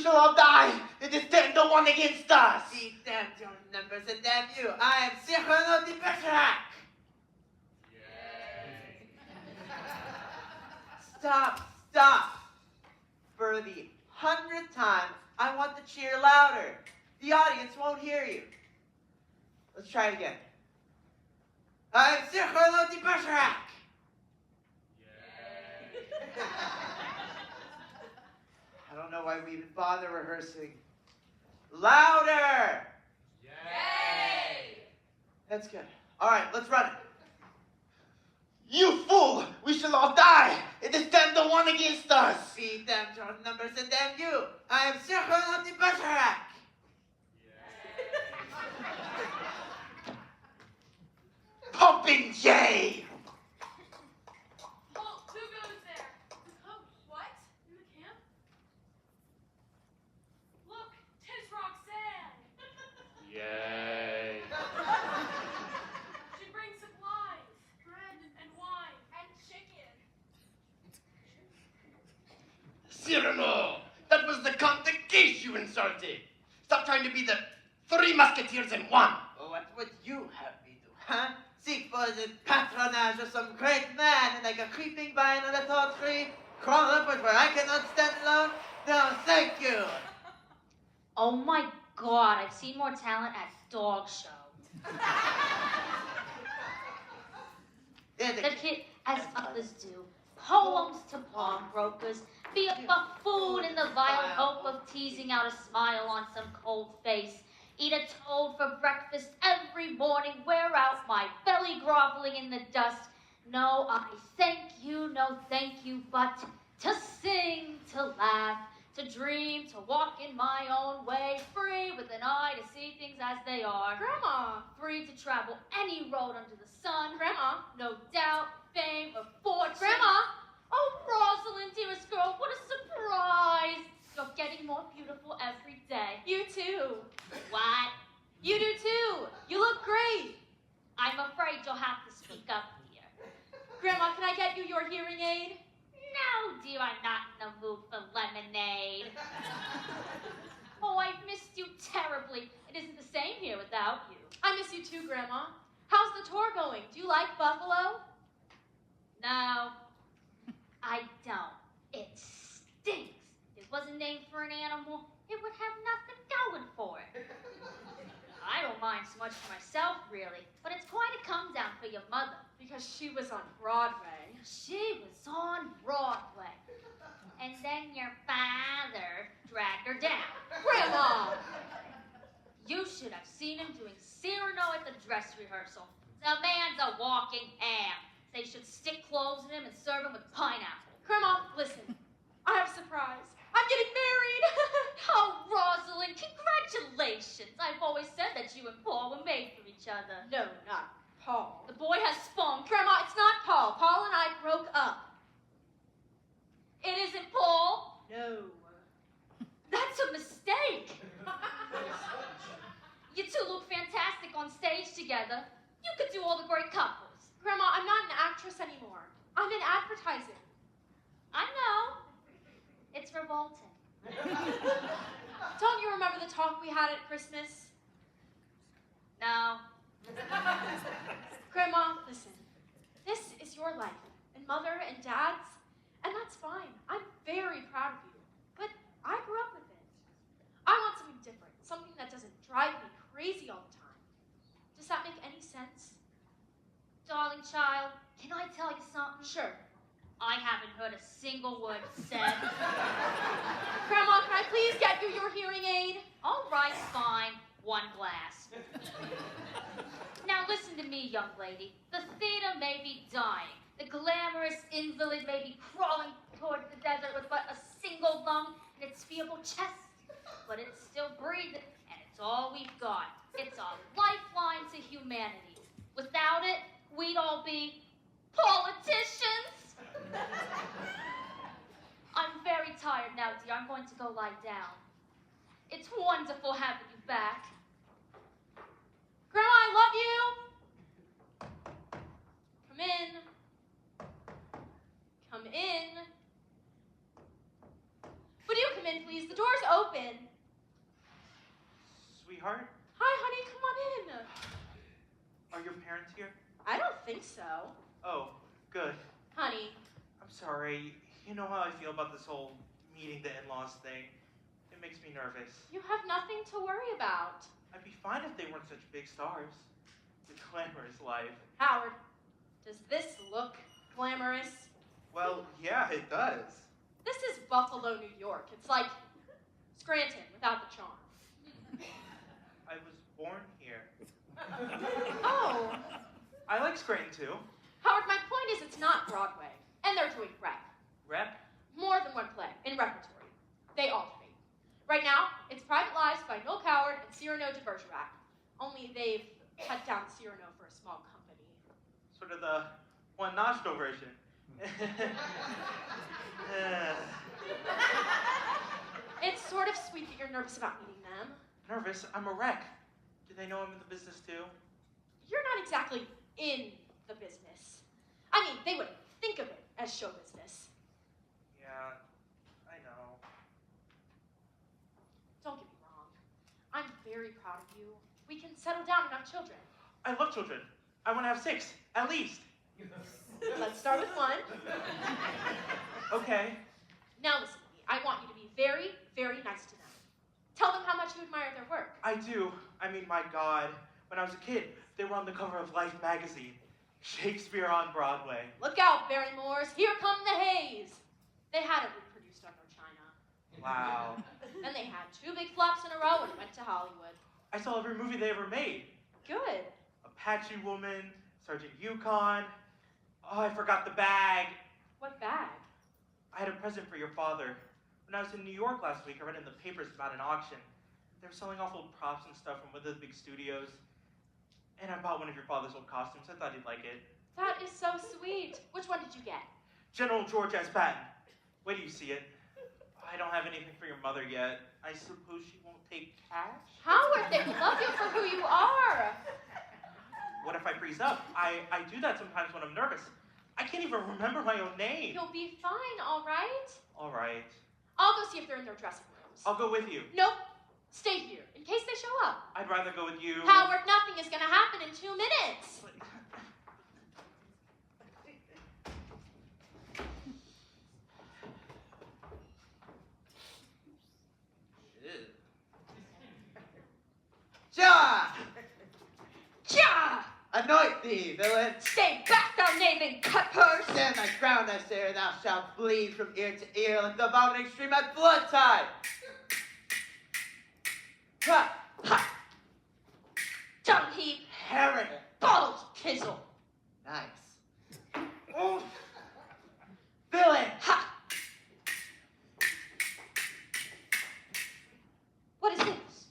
shall all die. It is 10-1 against us. Be damned your numbers and damn you. I am Cyrano de Bergerac. Stop. For the 100th time, I want to cheer louder. The audience won't hear you. Let's try it again. I am Cyrano de Bergerac. I don't know why we even bother rehearsing. Louder! Yay! That's good. All right, let's run it. You fool! We shall all die. It is 10-1 against us. Be damned your numbers and damn you. I am Cyrano de Bergerac. Pumping J. Halt! Who goes there? Oh, what? In the camp? Look, 'tis Roxanne. Yay. She brings supplies, bread and wine and chicken. Cyrano, that was the Count de Guiche you insulted. Stop trying to be the 3 musketeers in one. What would you have me do, huh? Seek for the patronage of some great man, and like a creeping vine on a tall tree, crawl upward where I cannot stand alone? No, thank you. Oh my God, I've seen more talent at dog show. The kid, as others do, poems to pawnbrokers, be a buffoon in the vile hope of teasing out a smile on some cold face, eat a toad for breakfast every morning, wear out my belly groveling in the dust. No, I thank you, no thank you, but to sing, to laugh, to dream, to walk in my own way, free with an eye to see things as they are. Grandma! Free to travel any road under the sun. Grandma! No doubt, fame, or fortune. Grandma! Oh, Rosalind, dearest girl, what a surprise. You're getting more beautiful every day. You too. What? You do too. You look great. I'm afraid you'll have to speak up here. Grandma, can I get you your hearing aid? No, dear, I'm not in the mood for lemonade. Oh, I've missed you terribly. It isn't the same here without you. I miss you too, Grandma. How's the tour going? Do you like Buffalo? No, I don't. It stinks. If it wasn't named for an animal, it would have nothing going for it. I don't mind so much for myself, really, but it's quite a come down for your mother. Because she was on Broadway. She was on Broadway. And then your father dragged her down. Grandma! You should have seen him doing Cyrano at the dress rehearsal. The man's a walking ham. They should stick cloves in him and serve him with pineapple. Grandma, listen. I have a surprise. I'm getting married! Oh, Rosalind, congratulations. I've always said that you and Paul were made for each other. No, not Paul. The boy has spunk. Grandma, it's not Paul. Paul and I broke up. It isn't Paul. No. That's a mistake. You two look fantastic on stage together. You could do all the great couples. Grandma, I'm not an actress anymore. I'm in advertising. I know. It's revolting. Don't you remember the talk we had at Christmas? No. Grandma, listen. This is your life, and Mother and Dad's, and that's fine. I'm very proud of you, but I grew up with it. I want something different, something that doesn't drive me crazy all the time. Does that make any sense? Darling child, can I tell you something? Sure. I haven't heard a single word said. Grandma, can I please get you your hearing aid? All right, fine. 1 glass. Now listen to me, young lady. The theater may be dying. The glamorous invalid may be crawling towards the desert with but a single lung in its feeble chest. But it's still breathing, and it's all we've got. It's a lifeline to humanity. Without it, we'd all be politicians. I'm very tired now, dear. I'm going to go lie down. It's wonderful having you back. Grandma, I love you. Come in. Come in. Would you come come in, please. The door's open. Sweetheart, Hi, honey, come on in. are your parents here? I don't think so. Oh, good. Honey, I'm sorry. You know how I feel about this whole meeting the in-laws thing. It makes me nervous. you have nothing to worry about. I'd be fine if they weren't such big stars. The glamorous life. Howard, does this look glamorous? Well, yeah, it does. This is Buffalo, New York. It's like Scranton without the charm. I was born here. Oh. I like Scranton too. Howard, my point is it's not Broadway. And they're doing rep. Rep? More than one play in repertory. They alternate. Right now, it's Private Lives by Noel Coward and Cyrano de Bergerac. Only they've cut down Cyrano for a small company. Sort of the one nostril version. It's sort of sweet that you're nervous about meeting them. Nervous? I'm a wreck. Do they know I'm in the business too? You're not exactly in the business. I mean, they would think of it as show business. Yeah, I know. Don't get me wrong. I'm very proud of you. We can settle down and have children. I love children. I want to have 6, at least. Let's start with 1. Okay. Now listen to me. I want you to be very, very nice to them. Tell them how much you admire their work. I do. I mean, my God. When I was a kid, they were on the cover of Life magazine. Shakespeare on Broadway. Look out, Barrymores. Here come the Hays. They had it reproduced under China. Wow. Then they had 2 big flops in a row and went to Hollywood. I saw every movie they ever made. Good. Apache Woman, Sergeant Yukon. Oh, I forgot the bag. What bag? I had a present for your father. When I was in New York last week, I read in the papers about an auction. They were selling off old props and stuff from one of the big studios. And I bought one of your father's old costumes. I thought he'd like it. That is so sweet. Which one did you get? General George S. Patton. Wait till you see it. I don't have anything for your mother yet. I suppose she won't take cash? Howard, they love you for who you are. What if I freeze up? I do that sometimes when I'm nervous. I can't even remember my own name. You'll be fine, all right? All right. I'll go see if they're in their dressing rooms. I'll go with you. Nope. Stay here, in case they show up. I'd rather go with you. Howard, nothing is going to happen in 2 minutes. Ja! Ja! Anoint thee, villain! Stay back, thou knave and cutpurse! Stand thy ground, I say, or thou shalt bleed from ear to ear like the vomiting stream at blood tide! Ha! Ha! Dung heap! Herring! Balls kizzle! Nice. Oh. Villain! Ha! What is this?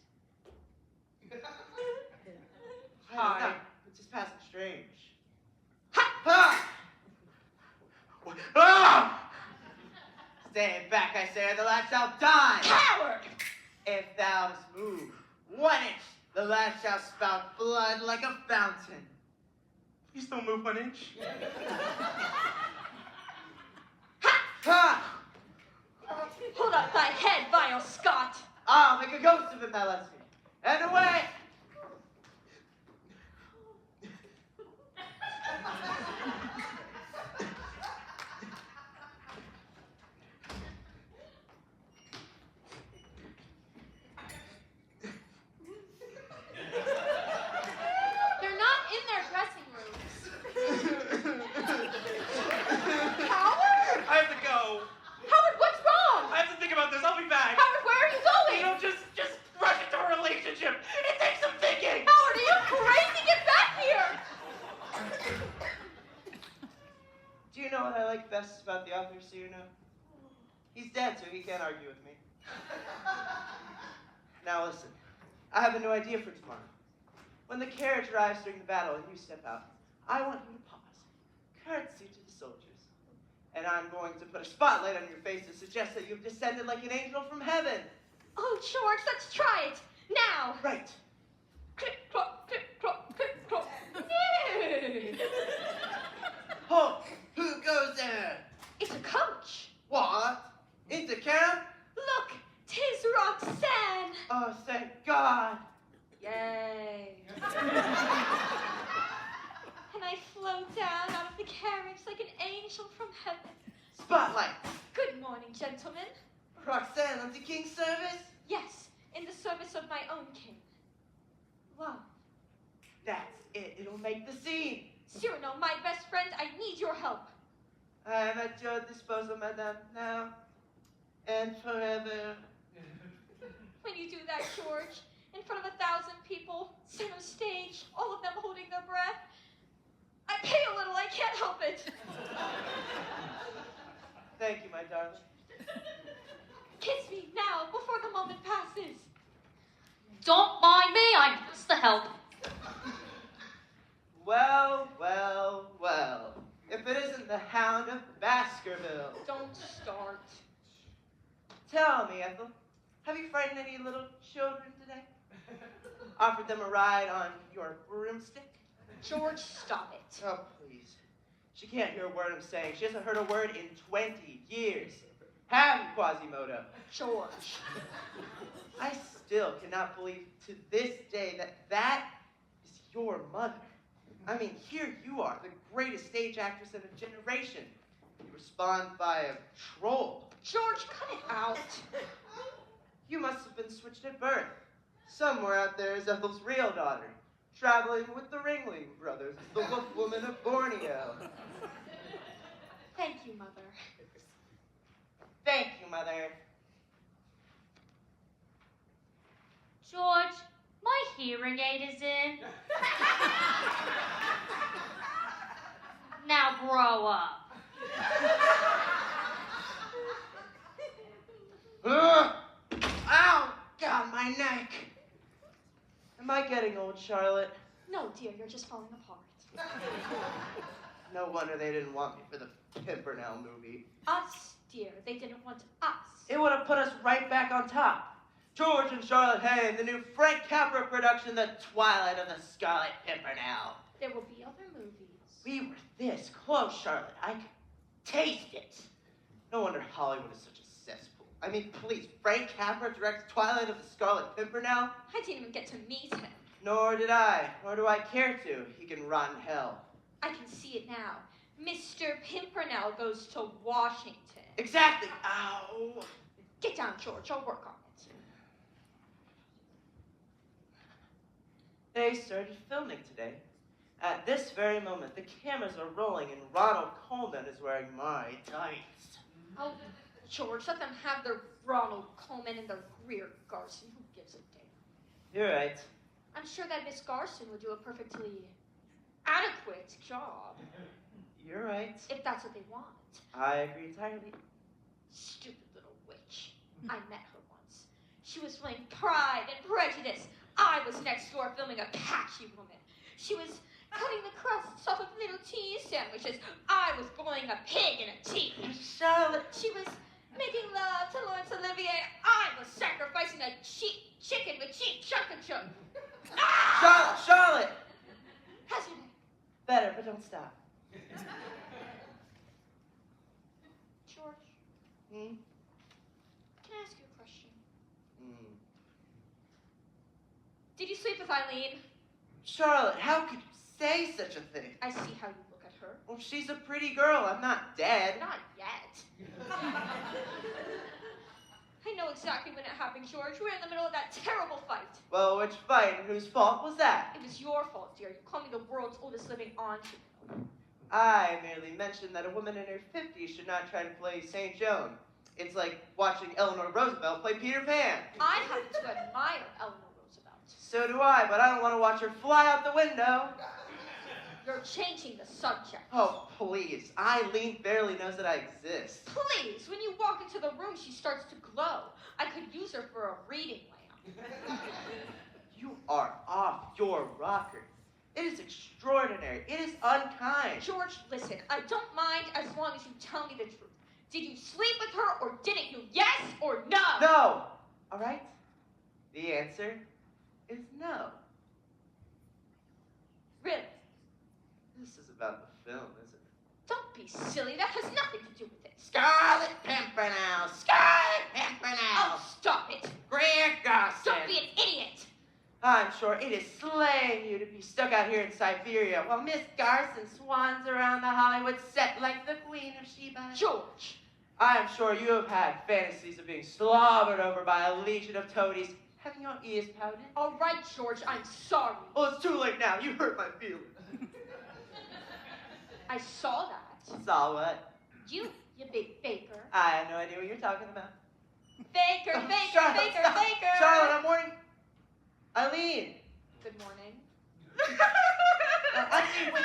Hi. It's just passing strange. Ha! Ha! What? Ah! Stand back, I say, or the lad shall die! Coward! If thou dost move 1 inch, the lad shall spout blood like a fountain. Please don't move 1 inch. Ha! Ha! Hold up thy head, vile Scot! I'll make a ghost of him that lets me. And away! They're not in their dressing rooms. Howard? I have to go. Howard, what's wrong? I have to think about this. I'll be back. Howard, where are you You going? know, just rush into a relationship. It takes some thinking. Howard, are you crazy? Get back here! Do you know what I like best about the author, Cyrano? He's dead, so he can't argue with me. Now listen, I have a new idea for tomorrow. When the carriage arrives during the battle and you step out, I want you to pause, curtsy to the soldiers, and I'm going to put a spotlight on your face to suggest that you've descended like an angel from heaven. Oh, George, let's try it. Now. Right. Click, clop, click, clop, click, clop. Yay! Oh, who goes there? It's a coach. What? Into camp? Look, on the king's service? Yes, in the service of my own king. Love. That's it. It'll make the scene. Cyrano, my best friend, I need your help. I am at your disposal, madame, now and forever. When you do that, George, in front of 1,000 people, center stage, all of them holding their breath, I pay a little, I can't help it. Thank you, my darling. Kiss me now, before the moment passes. Don't mind me, I'm just the help. Well, well, well. If it isn't the Hound of Baskerville. Don't start. Tell me, Ethel, have you frightened any little children today? Offered them a ride on your broomstick? George, stop it. Oh, please. She can't hear a word I'm saying. She hasn't heard a word in 20 years. Have you, Quasimodo? George. I still cannot believe to this day that that is your mother. I mean, here you are, the greatest stage actress in a generation. You respond by a troll. George, cut it out. You must have been switched at birth. Somewhere out there is Ethel's real daughter, traveling with the Ringling Brothers, the Wolf Woman of Borneo. Thank you, Mother. Thank you, Mother. George, my hearing aid is in. Now grow up. Ow! God, my neck. Am I getting old, Charlotte? No, dear, you're just falling apart. No wonder they didn't want me for the Pimpernel movie. Us, dear, they didn't want us. It would have put us right back on top. George and Charlotte Hay in the new Frank Capra production, The Twilight of the Scarlet Pimpernel. There will be other movies. We were this close, Charlotte. I could taste it. No wonder Hollywood is such a cesspool. I mean, please, Frank Capra directs Twilight of the Scarlet Pimpernel? I didn't even get to meet him. Nor did I. Nor do I care to. He can rot in hell. I can see it now. Mr. Pimpernel goes to Washington. Exactly. Ow. Get down, George. I'll work on it. They started filming today. At this very moment, the cameras are rolling and Ronald Coleman is wearing my tights. Oh, George, let them have their Ronald Coleman and their Greer Garson. Who gives a damn? You're right. I'm sure that Miss Garson would do a perfectly adequate job. You're right. If that's what they want. I agree entirely. Stupid little witch. I met her once. She was playing Pride and Prejudice. I was next door filming A Patchy Woman. She was cutting the crusts off of little cheese sandwiches. I was boiling a pig in a tea. Charlotte. She was making love to Laurence Olivier. I was sacrificing a cheap chicken with cheap chuck-a-chuck. Ah! Charlotte! How's your day? Better, but don't stop. George, Hmm? can I ask you a question? Hmm. Did you sleep with Eileen? Charlotte, how could you say such a thing? I see how you look at her. Well, she's a pretty girl. I'm not dead. Not yet. I know exactly when it happened, George. We were in the middle of that terrible fight. Well, which fight and whose fault was that? It was your fault, dear. You called me the world's oldest living entrepreneur. I merely mentioned that a woman in her 50s should not try to play St. Joan. It's like watching Eleanor Roosevelt play Peter Pan. I happen to admire Eleanor Roosevelt. So do I, but I don't want to watch her fly out the window. You're changing the subject. Oh, please. Eileen barely knows that I exist. Please, when you walk into the room, she starts to glow. I could use her for a reading lamp. You are off your rocker. It is extraordinary. It is unkind. George, listen, I don't mind as long as you tell me the truth. Did you sleep with her or didn't you? Yes or no? No. All right? The answer is no. Really? This is about the film, isn't it? Don't be silly. That has nothing to do with it. Scarlet Pimpernel! Scarlet Pimpernel! Oh, stop it. Greer Garson! Don't be an idiot. I'm sure it is slaying you to be stuck out here in Siberia while Miss Garson swans around the Hollywood set like the Queen of Sheba. George, I am sure you have had fantasies of being slobbered over by a legion of toadies, having your ears powdered. All right, George, I'm sorry. Well, it's too late now. You hurt my feelings. I saw that. Saw what? You big faker. I have no idea what you're talking about. Faker, Oh, faker, Charlotte, faker, stop. faker. Charlotte, I'm warning. Eileen. Good morning. Eileen, wait.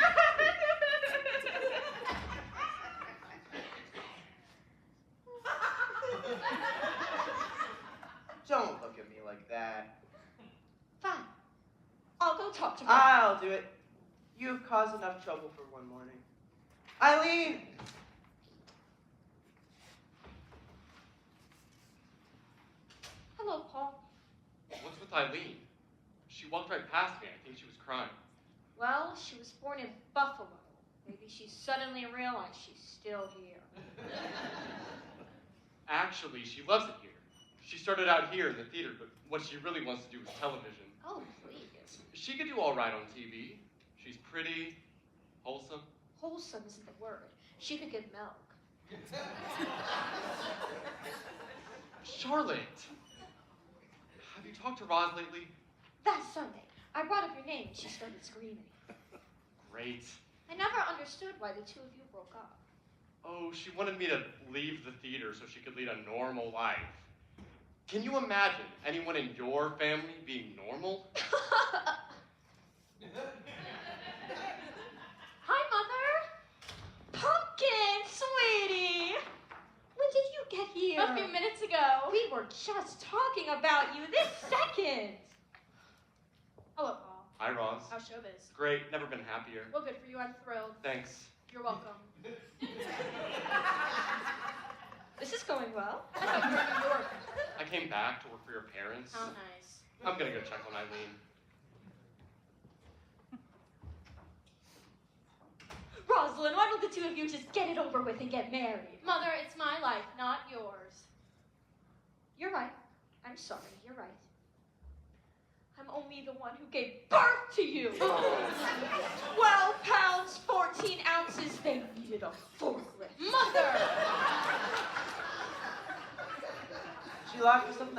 Don't look at me like that. Fine. I'll go talk to her. I'll do it. You've caused enough trouble for one morning. Eileen! Hello, Paul. What's with Eileen? She walked right past me. I think she was crying. Well, she was born in Buffalo. Maybe she suddenly realized she's still here. Actually, she loves it here. She started out here in the theater, but what she really wants to do is television. Oh, please. She could do all right on TV. She's pretty, wholesome. Wholesome isn't the word. She could give milk. Charlotte! Have you talked to Roz lately? That Sunday, I brought up your name and she started screaming. Great. I never understood why the two of you broke up. Oh, she wanted me to leave the theater so she could lead a normal life. Can you imagine anyone in your family being normal? Hi, Mother. Pumpkin, sweetie. When did you get here? A few minutes ago. We were just talking about you this second. Hello, Paul. Hi, Roz. How's showbiz? Great. Never been happier. Well, good for you. I'm thrilled. Thanks. You're welcome. This is going well. I thought you were in New York. I came back to work for your parents. How nice. I'm gonna go check on Eileen. Rosalind, why don't the two of you just get it over with and get married? Mother, it's my life, not yours. You're right. I'm sorry. You're right. I'm only the one who gave birth to you. 12 pounds, 14 ounces. They needed a forklift. Mother! She locked us up.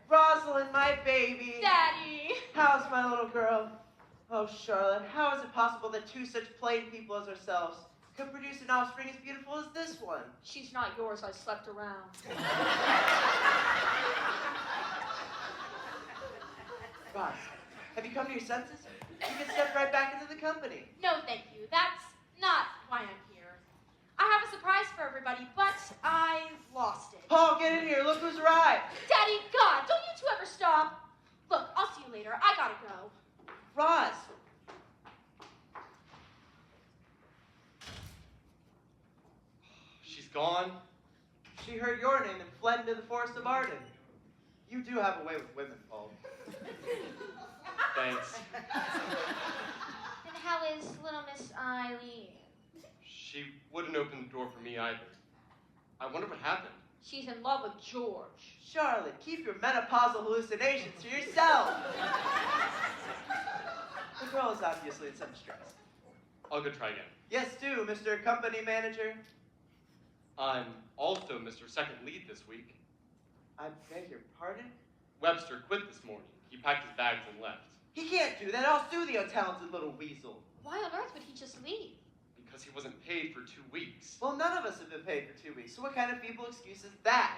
Rosalind, my baby. Daddy! How's my little girl? Oh, Charlotte, how is it possible that two such plain people as ourselves could produce an offspring as beautiful as this one? She's not yours. I slept around. Roz, have you come to your senses? You can step right back into the company. No, thank you. That's not why I'm here. I have a surprise for everybody, but I lost it. Paul, get in here. Look who's arrived. Daddy, God, don't you two ever stop? Look, I'll see you later. I gotta go. Roz. She's gone. She heard your name and fled into the forest of Arden. You do have a way with women, Paul. Thanks. And how is little Miss Eileen? She wouldn't open the door for me either. I wonder what happened. She's in love with George. Charlotte, keep your menopausal hallucinations to yourself. The girl is obviously in some stress. I'll go try again. Yes, do, Mr. Company Manager. I'm also Mr. Second Lead this week. I beg your pardon? Webster quit this morning. He packed his bags and left. He can't do that. I'll sue the untalented little weasel. Why on earth would he just leave? Because he wasn't paid for 2 weeks. Well, none of us have been paid for 2 weeks, so what kind of feeble excuse is that?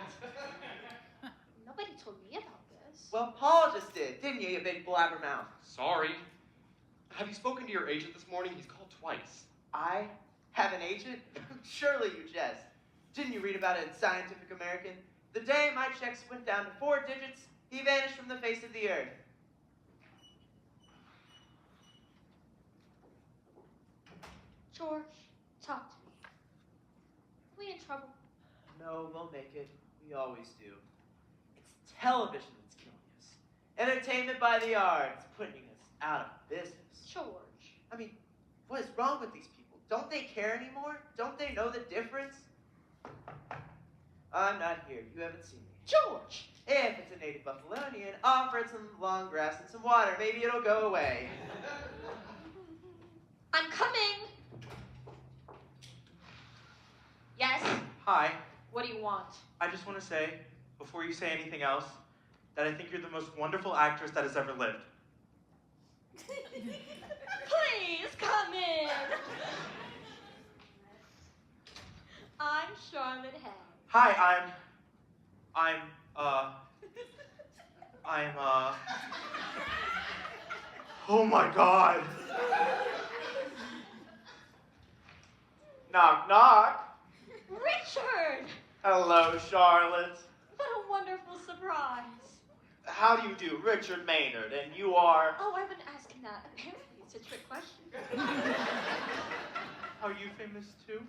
Nobody told me about this. Well, Paul just did, didn't you big blabbermouth? Sorry. Have you spoken to your agent this morning? He's called twice. I have an agent? Surely you jest. Didn't you read about it in Scientific American? The day my checks went down to 4 digits, he vanished from the face of the earth. George, talk to me. Are we in trouble? No, we'll make it. We always do. It's television that's killing us. Entertainment by the hour. It's putting us out of business. George. I mean, what is wrong with these people? Don't they care anymore? Don't they know the difference? I'm not here. You haven't seen me. George! If it's a native Buffalonian, offer it some long grass and some water. Maybe it'll go away. I'm coming! Yes? Hi. What do you want? I just want to say, before you say anything else, that I think you're the most wonderful actress that has ever lived. Please come in. I'm Charlotte Hay. Hi, oh my God. Knock, knock. Richard! Hello, Charlotte. What a wonderful surprise. How do you do, Richard Maynard? And you are... Oh, I've been asking that. Apparently it's a trick question. Are you famous too?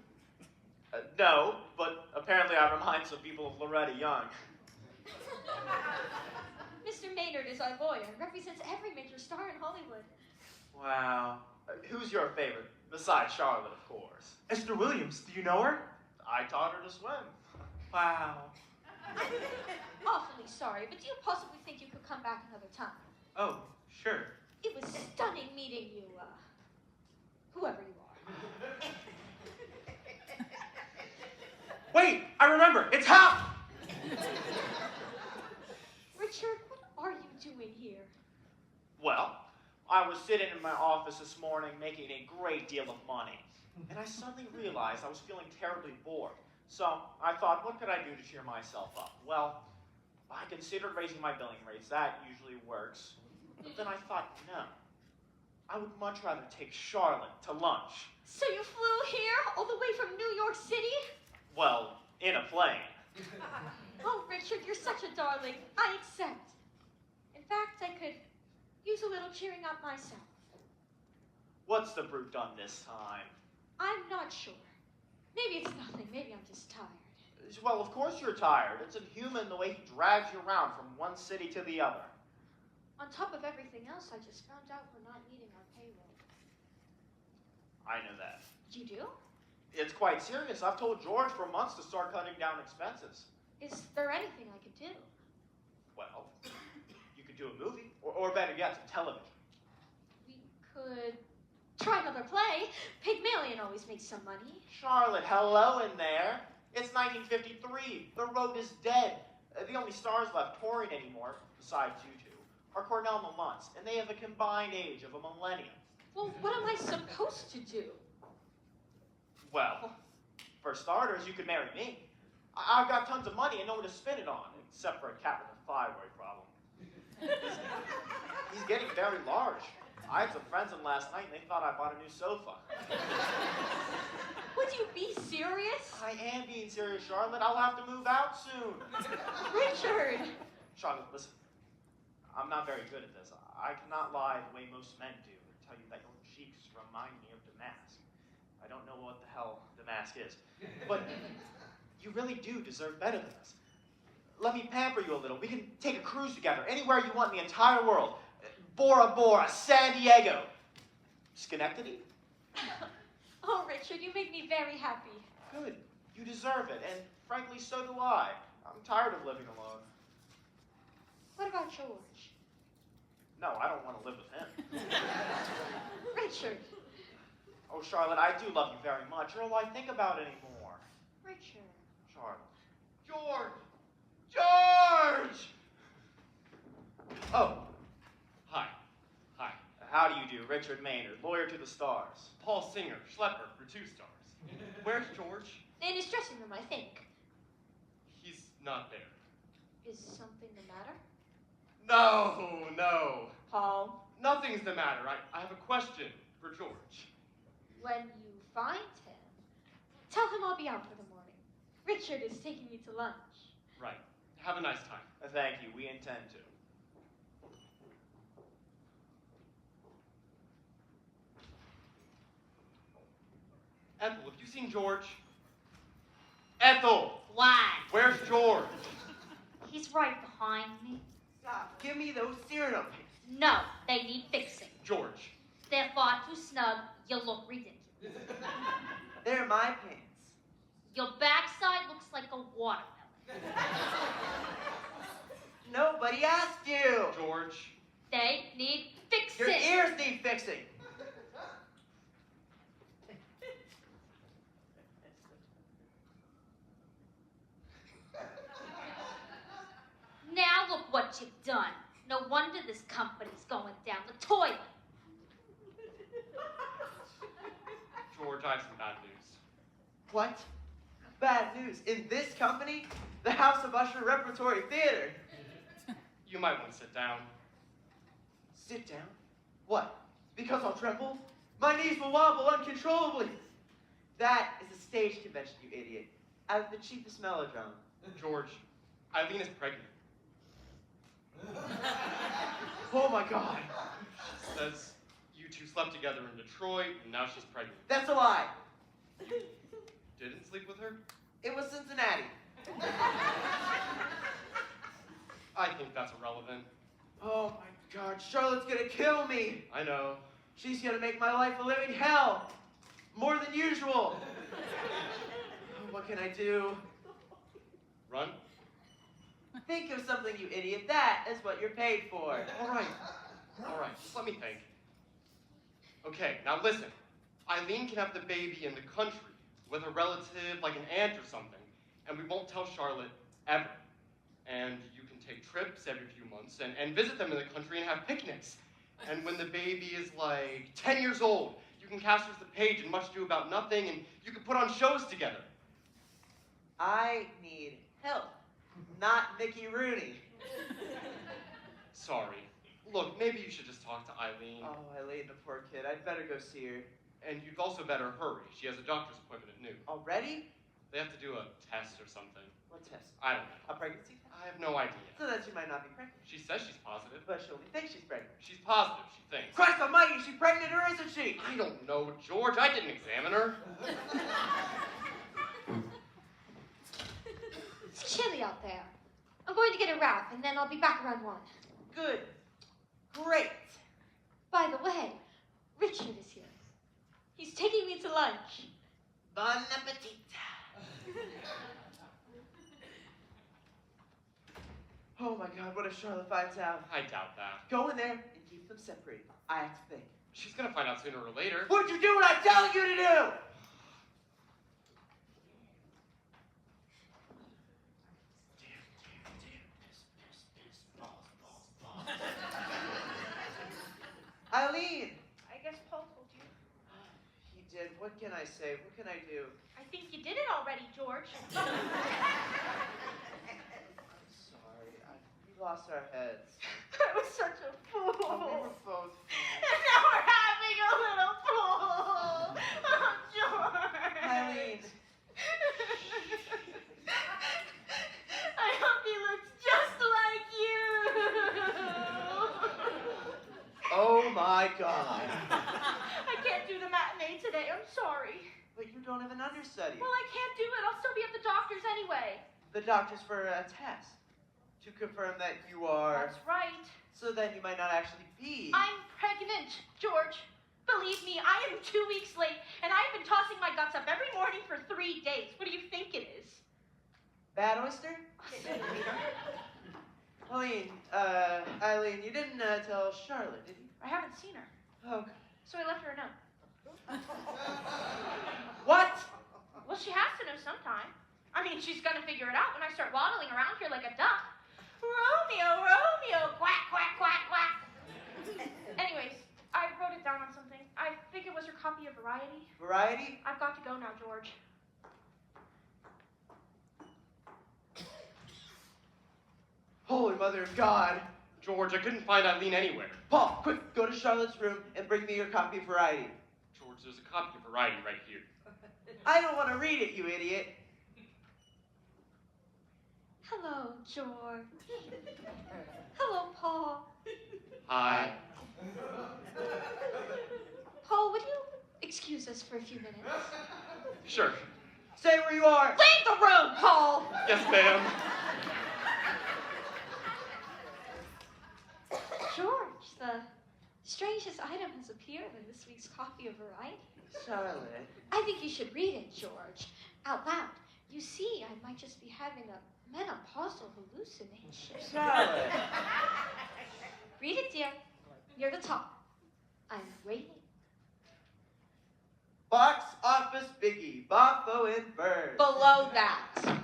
No, but apparently I remind some people of Loretta Young. Mr. Maynard is our lawyer and represents every major star in Hollywood. Wow. Who's your favorite? Besides Charlotte, of course. Esther Williams, do you know her? I taught her to swim. Wow. Awfully sorry, but do you possibly think you could come back another time? Oh, sure. It was stunning meeting you, whoever you are. Wait, I remember. It's Hal! Richard, what are you doing here? Well, I was sitting in my office this morning making a great deal of money, and I suddenly realized I was feeling terribly bored. So I thought, what could I do to cheer myself up? Well, I considered raising my billing rates. That usually works. But then I thought, no. I would much rather take Charlotte to lunch. So you flew here, all the way from New York City? Well, in a plane. Oh, Richard, you're such a darling. I accept. In fact, I could use a little cheering up myself. What's the brute done this time? I'm not sure. Maybe it's nothing. Maybe I'm just tired. Well, of course you're tired. It's inhuman the way he drags you around from one city to the other. On top of everything else, I just found out we're not meeting our payroll. I know that. You do? It's quite serious. I've told George for months to start cutting down expenses. Is there anything I could do? Well, you could do a movie, or better yet, some television. We could try another play. Pygmalion always makes some money. Charlotte, hello in there. It's 1953. The road is dead. The only stars left touring anymore, besides you two, are Cornell and Lamont, and they have a combined age of a millennium. Well, what am I supposed to do? Well, for starters, you could marry me. I've got tons of money and know what to spend it on, except for a cat with a thyroid problem. He's getting very large. I had some friends in last night and they thought I bought a new sofa. Would you be serious? I am being serious, Charlotte. I'll have to move out soon. Richard! Charlotte, listen. I'm not very good at this. I cannot lie the way most men do and tell you that your cheeks remind me of Damask. I don't know what the hell Damask is. But you really do deserve better than this. Let me pamper you a little. We can take a cruise together anywhere you want in the entire world. Bora Bora, San Diego, Schenectady. Oh, Richard, you make me very happy. Good. You deserve it, and frankly, so do I. I'm tired of living alone. What about George? No, I don't want to live with him. Richard. Oh, Charlotte, I do love you very much, or will I think about it anymore? Richard. Charlotte. George! George! Oh, Hi. Hi. how do you do? Richard Maynard, lawyer to the stars. Paul Singer, schlepper for 2 stars. Where's George? In his dressing room, I think. He's not there. Is something the matter? No, no. Paul, Nothing's the matter. I have a question for George. when you find him, tell him I'll be out for the morning. Richard is taking me to lunch. Right. Have a nice time. Thank you, we intend to. Ethel, have you seen George? Ethel! Why? Where's George? He's right behind me. Stop. Give me those cereal picks. No, they need fixing. George. They're far too snug. You look ridiculous. They're my pants. Your backside looks like a watermelon. Nobody asked you. George. They need fixing. Your ears need fixing. Look what you've done. No wonder this company's going down the toilet. George, I have some bad news. What? Bad news. In this company? The House of Usher Repertory Theater. You might want to sit down. Sit down? What? Because I'll tremble? My knees will wobble uncontrollably. That is a stage convention, you idiot. Out of the cheapest melodrama. George, Eileen is pregnant. Oh my God. She says you two slept together in Detroit, and now she's pregnant. That's a lie. Didn't sleep with her? It was Cincinnati. I think that's irrelevant. Oh my God, Charlotte's gonna kill me. I know. She's gonna make my life a living hell. More than usual. What can I do? Run? Think of something, you idiot. That is what you're paid for. All right, just let me think. Okay, now listen. Eileen can have the baby in the country with a relative, like an aunt or something, and we won't tell Charlotte ever. And you can take trips every few months and visit them in the country and have picnics. And when the baby is like 10 years old, you can cast her as the page in Much Ado About Nothing, and you can put on shows together. I need help, not Mickey Rooney. Sorry. Look, maybe you should just talk to Eileen. Oh, Eileen, the poor kid. I'd better go see her. And you'd also better hurry. She has a doctor's appointment at noon. Already? They have to do a test or something. What test? I don't know. A pregnancy test? I have no idea. So that she might not be pregnant. She says she's positive. But she only thinks she's pregnant. She's positive, she thinks. Christ almighty, is she pregnant or isn't she? I don't know, George. I didn't examine her. It's chilly out there. I'm going to get a wrap, and then I'll be back around 1. Good. Great. By the way, Richard is here. He's taking me to lunch. Bon appetit. Oh my God, what if Charlotte finds out? I doubt that. Go in there and keep them separated. I have to think. She's gonna find out sooner or later. Would you do what I'm telling you to do? Eileen! I guess Paul told you. He did. What can I say? What can I do? I think you did it already, George. I'm sorry. We lost our heads. I was such a fool. Oh, we were both. And now we're having a little pool. Oh, George. Eileen. I hope he looks just like you. Oh my God. I can't do the matinee today. I'm sorry. But you don't have an understudy. Well, I can't do it. I'll still be at the doctor's anyway. The doctor's for a test. To confirm that you are... That's right. So then you might not actually be... I'm pregnant, George. Believe me, I am 2 weeks late, and I've been tossing my guts up every morning for 3 days. What do you think it is? Bad oyster? Eileen, you didn't tell Charlotte, did you? I haven't seen her, Oh, God. so I left her a note. What? Well, she has to know sometime. I mean, she's gonna figure it out when I start waddling around here like a duck. Romeo, Romeo, quack, quack, quack, quack. Anyways, I wrote it down on something. I think it was her copy of Variety. Variety? I've got to go now, George. Holy Mother of God. George, I couldn't find Eileen anywhere. Paul, quick, go to Charlotte's room and bring me your copy of Variety. George, there's a copy of Variety right here. I don't want to read it, you idiot. Hello, George. Hello, Paul. Hi. Paul, would you excuse us for a few minutes? Sure. Stay where you are. Leave the room, Paul! Yes, ma'am. George, the strangest item has appeared in this week's copy of Variety. Charlotte. I think you should read it, George, out loud. You see, I might just be having a menopausal hallucination. Charlotte. Read it, dear. Near the top. I'm waiting. Box office biggie, Boffo and Bird. Below that.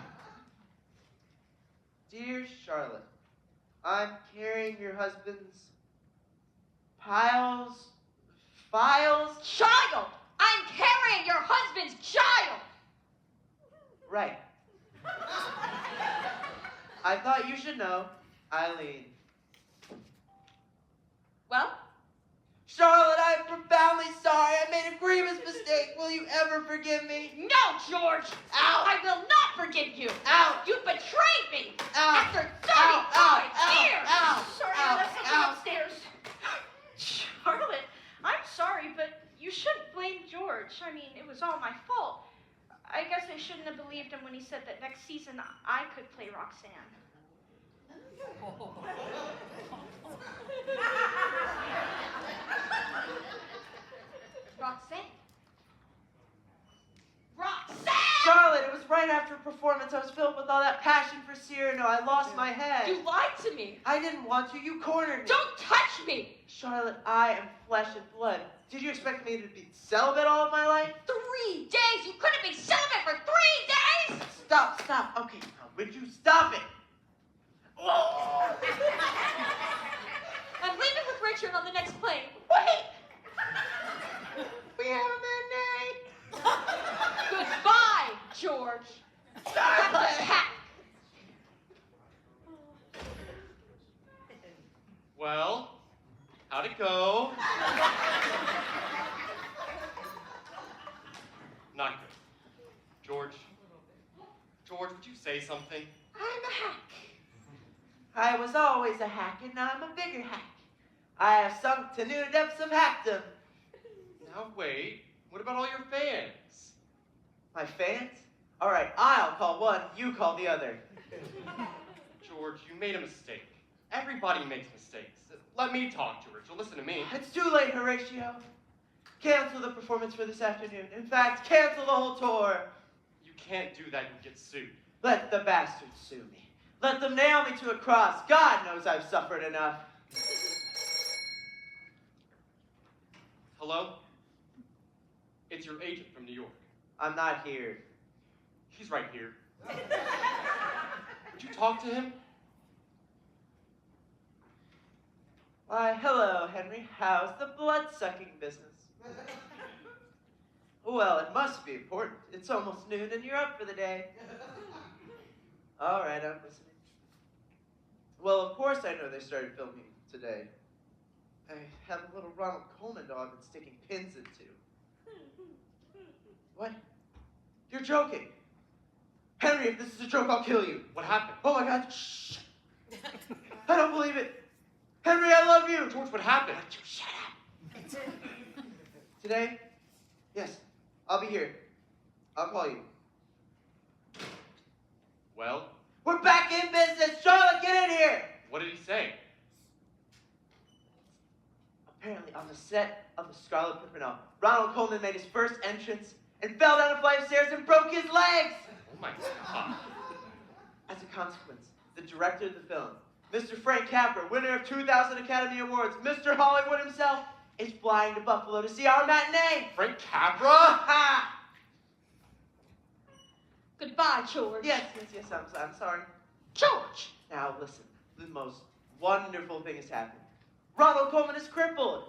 Dear Charlotte, I'm carrying your husband's files. Child! I'm carrying your husband's child! Right. I thought you should know, Eileen. Well? Charlotte, I'm profoundly sorry. I made a grievous mistake. Will you ever forgive me? No, George! Ow! I will not forgive you! Ow! You betrayed me! Ow! After 35 Ow! years! Ow! Sorry, Ow! I left something Ow! upstairs. Charlotte, I'm sorry, but you shouldn't blame George. I mean, it was all my fault. I guess I shouldn't have believed him when he said that next season I could play Roxanne. Roxanne! Roxanne! Charlotte, it was right after a performance. I was filled with all that passion for Cyrano. I lost my head. You lied to me. I didn't want to. You cornered me. Don't touch me! Charlotte, I am flesh and blood. Did you expect me to be celibate all of my life? 3 days! You couldn't be celibate for 3 days! Stop. Okay, now, would you stop it? I'm leaving with Richard on the next plane. Wait! We have a matinee. Goodbye, George. Have a hat. Well, how'd it go? Not good. George, would you say something? I'm a hack. I was always a hack, and now I'm a bigger hack. I have sunk to new depths of hackdom. Now wait, what about all your fans? My fans? All right, I'll call one, you call the other. George, you made a mistake. Everybody makes mistakes. Let me talk to her. She'll listen to me. It's too late, Horatio. Cancel the performance for this afternoon. In fact, cancel the whole tour. You can't do that. You'll get sued. Let the bastards sue me. Let them nail me to a cross. God knows I've suffered enough. Hello? It's your agent from New York. I'm not here. He's right here. Would you talk to him? Why, hello, Henry. How's the blood-sucking business? Well, it must be important. It's almost noon and you're up for the day. All right, I'm listening. Well, of course I know they started filming today. I have a little Ronald Coleman doll I've been sticking pins into. What? You're joking. Henry, if this is a joke, I'll kill you. What happened? Oh my God, shh. I don't believe it. Henry, I love you. George, what happened? Why don't you shut up? Today? Yes, I'll be here. I'll call you. Well, We're back in business. Charlotte, get in here. what did he say? Apparently, on the set of The Scarlet Pimpernel, Ronald Coleman made his first entrance and fell down a flight of stairs and broke his legs. Oh my God. As a consequence, the director of the film, Mr. Frank Capra, winner of 2,000 Academy Awards, Mr. Hollywood himself, is flying to Buffalo to see our matinee. Frank Capra? Ha! Goodbye, George. Yes, I'm sorry. George! Now listen, the most wonderful thing has happened. Ronald Coleman is crippled.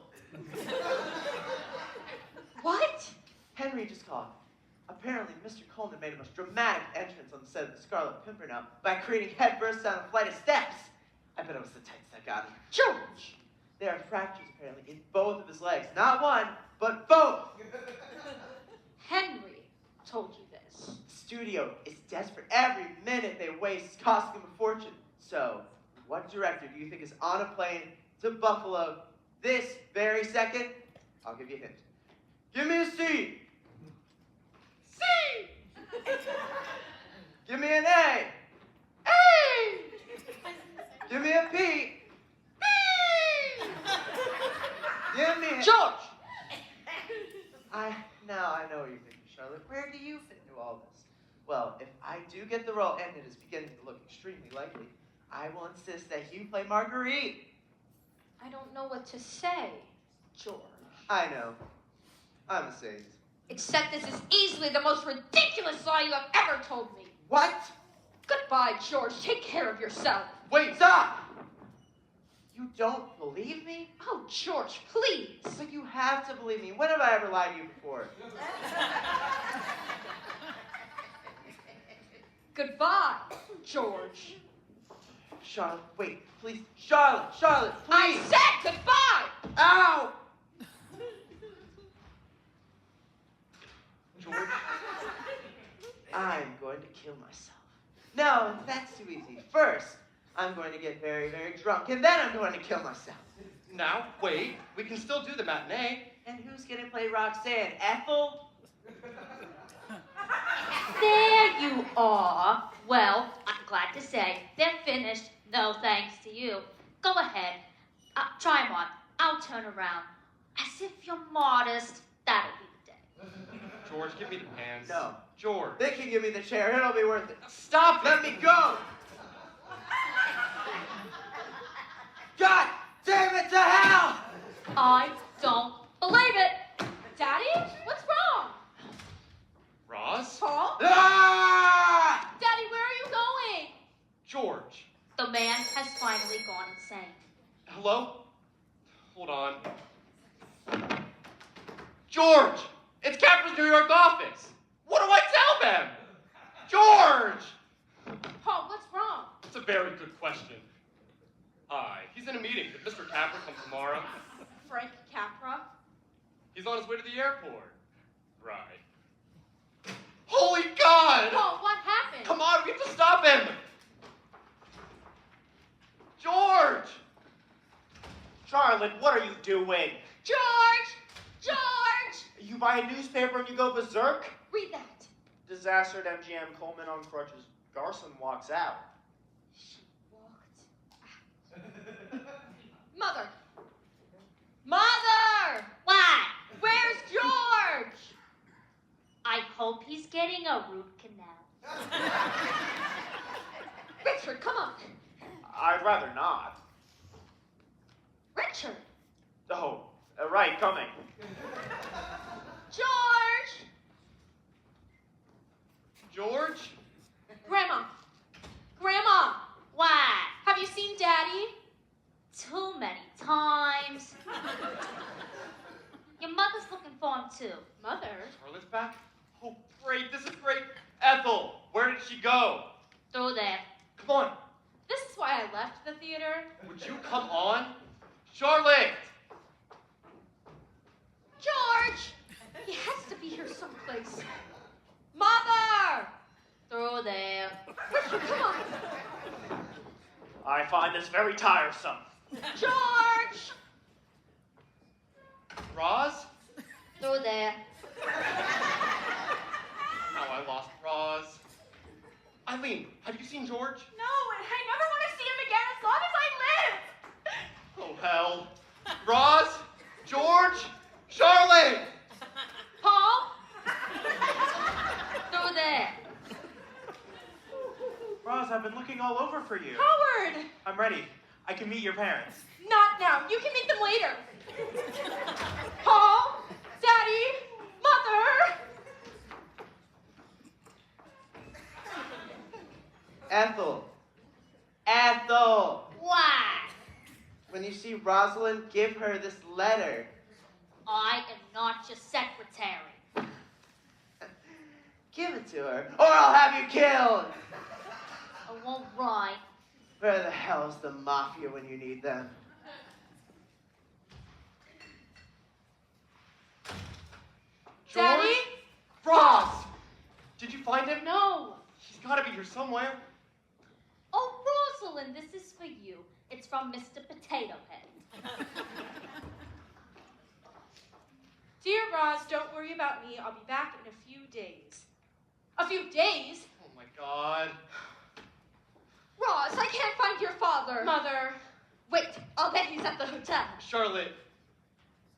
What? Henry just called. Apparently, Mr. Coleman made a most dramatic entrance on the set of The Scarlet Pimpernel by creating headfirst down a flight of steps. I bet it was the tights that got him. George! There are fractures, apparently, in both of his legs. Not one, but both. Henry told you this. The studio is desperate. Every minute they waste is costing them a fortune. So, what director do you think is on a plane to Buffalo this very second? I'll give you a hint. Give me a C. C. Give me an A. A. Give me a P. P. Give me a... George! Now I know what you're thinking, Charlotte. Where do you fit into all this? Well, if I do get the role, and it is beginning to look extremely likely, I will insist that you play Marguerite. I don't know what to say, George. I know. I'm a saint. Except this is easily the most ridiculous lie you have ever told me. What? Goodbye, George. Take care of yourself. Wait, stop! You don't believe me? Oh, George, please. But you have to believe me. When have I ever lied to you before? Goodbye, George. Charlotte, wait, please. Charlotte, please. I said goodbye. Ow! George? I'm going to kill myself. No, that's too easy. First, I'm going to get very, very drunk, and then I'm going to kill myself. Now, wait. We can still do the matinee. And who's going to play Roxanne? Ethel? There you are. Well, I'm glad to say they're finished. No thanks to you. Go ahead. Try 'em on. I'll turn around. As if you're modest. That'll be the day. George, give me the pants. No. George. They can give me the chair. It'll be worth it. Stop it. Let me go! God damn it to hell! I don't believe it. Daddy, what's wrong? Roz? Paul? Ah! Daddy, where are you going? George. The man has finally gone insane. Hello? Hold on. George! It's Capra's New York office! What do I tell them? George! Paul, what's wrong? It's a very good question. He's in a meeting. Did Mr. Capra come tomorrow? Frank Capra? He's on his way to the airport. Right. Holy God! Paul, what happened? Come on, we have to stop him! George! Charlotte, what are you doing? George! George! You buy a newspaper and you go berserk? Read that. Disaster at MGM, Coleman on crutches. Garson walks out. She walked out. Mother! Mother! What? Where's George? I hope he's getting a root canal. Richard, come on. I'd rather not. Richard! Oh, right, coming. George! George? Grandma! Grandma! What? Have you seen Daddy? Too many times. Your mother's looking for him too. Mother? Charlotte's back? Oh, great, this is great. Ethel, where did she go? Through there. Come on, This is why I left the theater. would you come on? Charlotte! George! He has to be here someplace. Mother! Through there. Richard, come on. I find this very tiresome. George! Roz? Through there. How I lost Roz. Eileen, have you seen George? No, and I never want to see him again as long as I live. Oh, hell. Roz? George? Charlotte! Paul? Through there. Roz, I've been looking all over for you. Howard! I'm ready. I can meet your parents. Not now. You can meet them later. Paul? Daddy? Mother? Ethel! What? When you see Rosalind, give her this letter. I am not your secretary. Give it to her, or I'll have you killed! Oh, all right. Where the hell's the mafia when you need them? George? Daddy? Roz! Did you find him? No. He's gotta be here somewhere. Oh, Rosalind, this is for you. It's from Mr. Potato Head. Dear Roz, don't worry about me. I'll be back in a few days. A few days? Oh my God. Roz, I can't find your father. Mother. Wait, I'll bet he's at the hotel. Charlotte.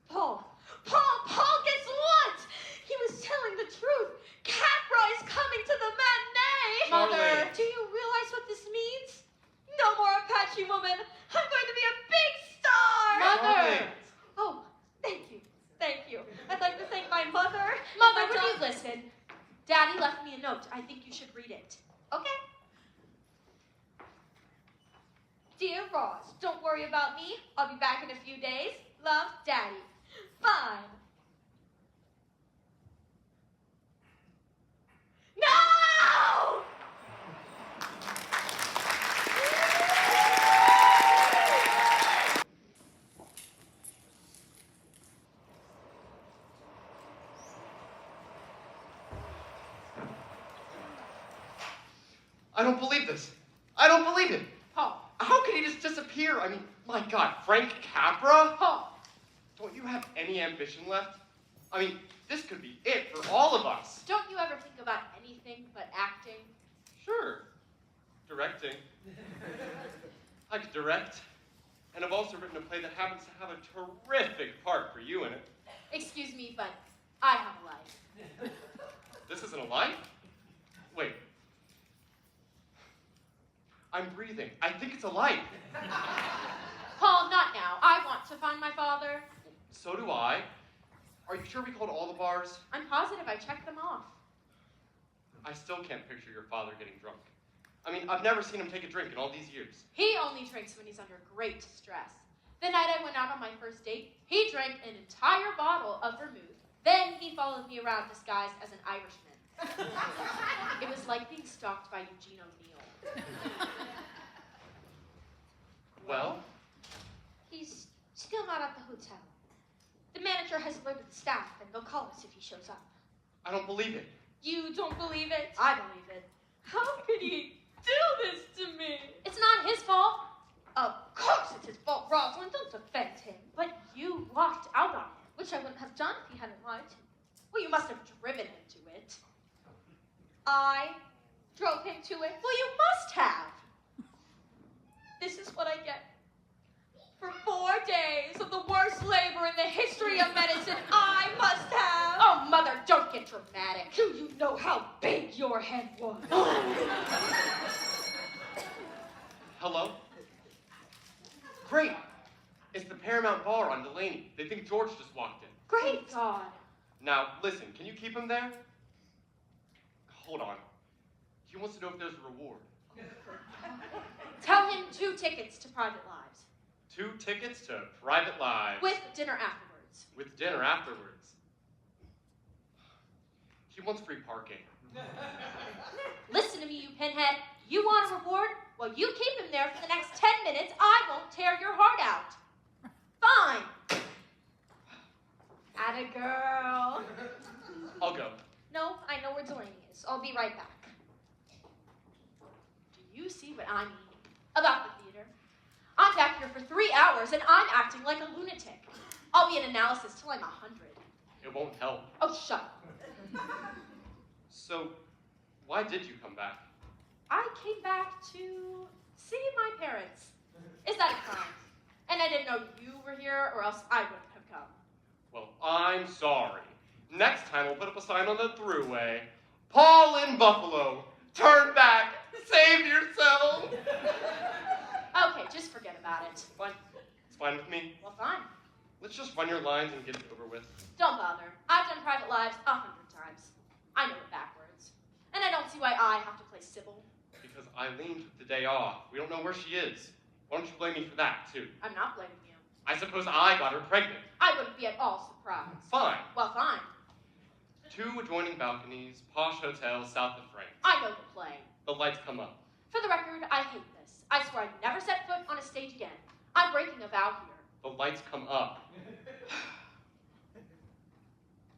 Paul, guess what? He was telling the truth. Capra is coming to the matinee. Charlotte. Mother, do you realize what this means? No more Apache woman. I'm going to be a big star. Mother. Oh, thank you. Thank you. I'd like to thank my mother. Mother, and my would you dog- listen? Daddy left me a note. I think you should read it. Okay. Dear Ross. Don't worry about me. I'll be back in a few days. Love, Daddy. Fine. No! I don't believe this. I don't believe it. Paul. How could he just disappear? I mean, my God, Frank Capra? Paul. Don't you have any ambition left? I mean, this could be it for all of us. Don't you ever think about anything but acting? Sure. Directing. I could direct. And I've also written a play that happens to have a terrific part for you in it. Excuse me, but I have a life. This isn't a life? Wait. I'm breathing. I think it's a life. Paul, not now. I want to find my father. So do I. Are you sure we called all the bars? I'm positive I checked them off. I still can't picture your father getting drunk. I mean, I've never seen him take a drink in all these years. He only drinks when he's under great stress. The night I went out on my first date, he drank an entire bottle of vermouth. Then he followed me around disguised as an Irishman. It was like being stalked by Eugene O'Neill. Well? He's still not at the hotel. The manager has alerted the staff, and they'll call us if he shows up. I don't believe it. You don't believe it? I believe it. How could he do this to me? It's not his fault. Of course it's his fault, Rosalind. Don't defend him. But you walked out on him. Which I wouldn't have done if he hadn't lied to me. Well, you must have driven him to it. I drove him to it. Well, you must have. This is what I get. For 4 days of the worst labor in the history of medicine, I must have. Oh, Mother, don't get dramatic. Do you know how big your head was? Hello? Great. It's the Paramount Bar on Delaney. They think George just walked in. Great God. Now, listen, can you keep him there? Hold on. He wants to know if there's a reward. Tell him 2 tickets to Private Lives. 2 tickets to Private Lives. With dinner afterwards. With dinner afterwards. He wants free parking. Listen to me, you pinhead. You want a reward? Well, you keep him there for the next 10 minutes. I won't tear your heart out. Fine. Atta girl. I'll go. No, I know where Delaney is. I'll be right back. Do you see what I mean about the theater? I'm back here for 3 hours, and I'm acting like a lunatic. I'll be in analysis till I'm 100. It won't help. Oh, shut up. So, why did you come back? I came back to see my parents. Is that a crime? And I didn't know you were here, or else I wouldn't have come. Well, I'm sorry. Next time we'll put up a sign on the thruway. Paul in Buffalo, turn back, save yourself. Okay, just forget about it. Fine. It's fine with me. Well, fine. Let's just run your lines and get it over with. Don't bother. I've done Private Lives 100 times. I know it backwards. And I don't see why I have to play Sybil. Because Eileen took the day off. We don't know where she is. Why don't you blame me for that, too? I'm not blaming you. I suppose I got her pregnant. I wouldn't be at all surprised. Fine. Well, fine. 2 adjoining balconies, posh hotel south of France. I know the play. The lights come up. For the record, I hate this. I swear I'd never set foot on a stage again. I'm breaking a vow here. The lights come up.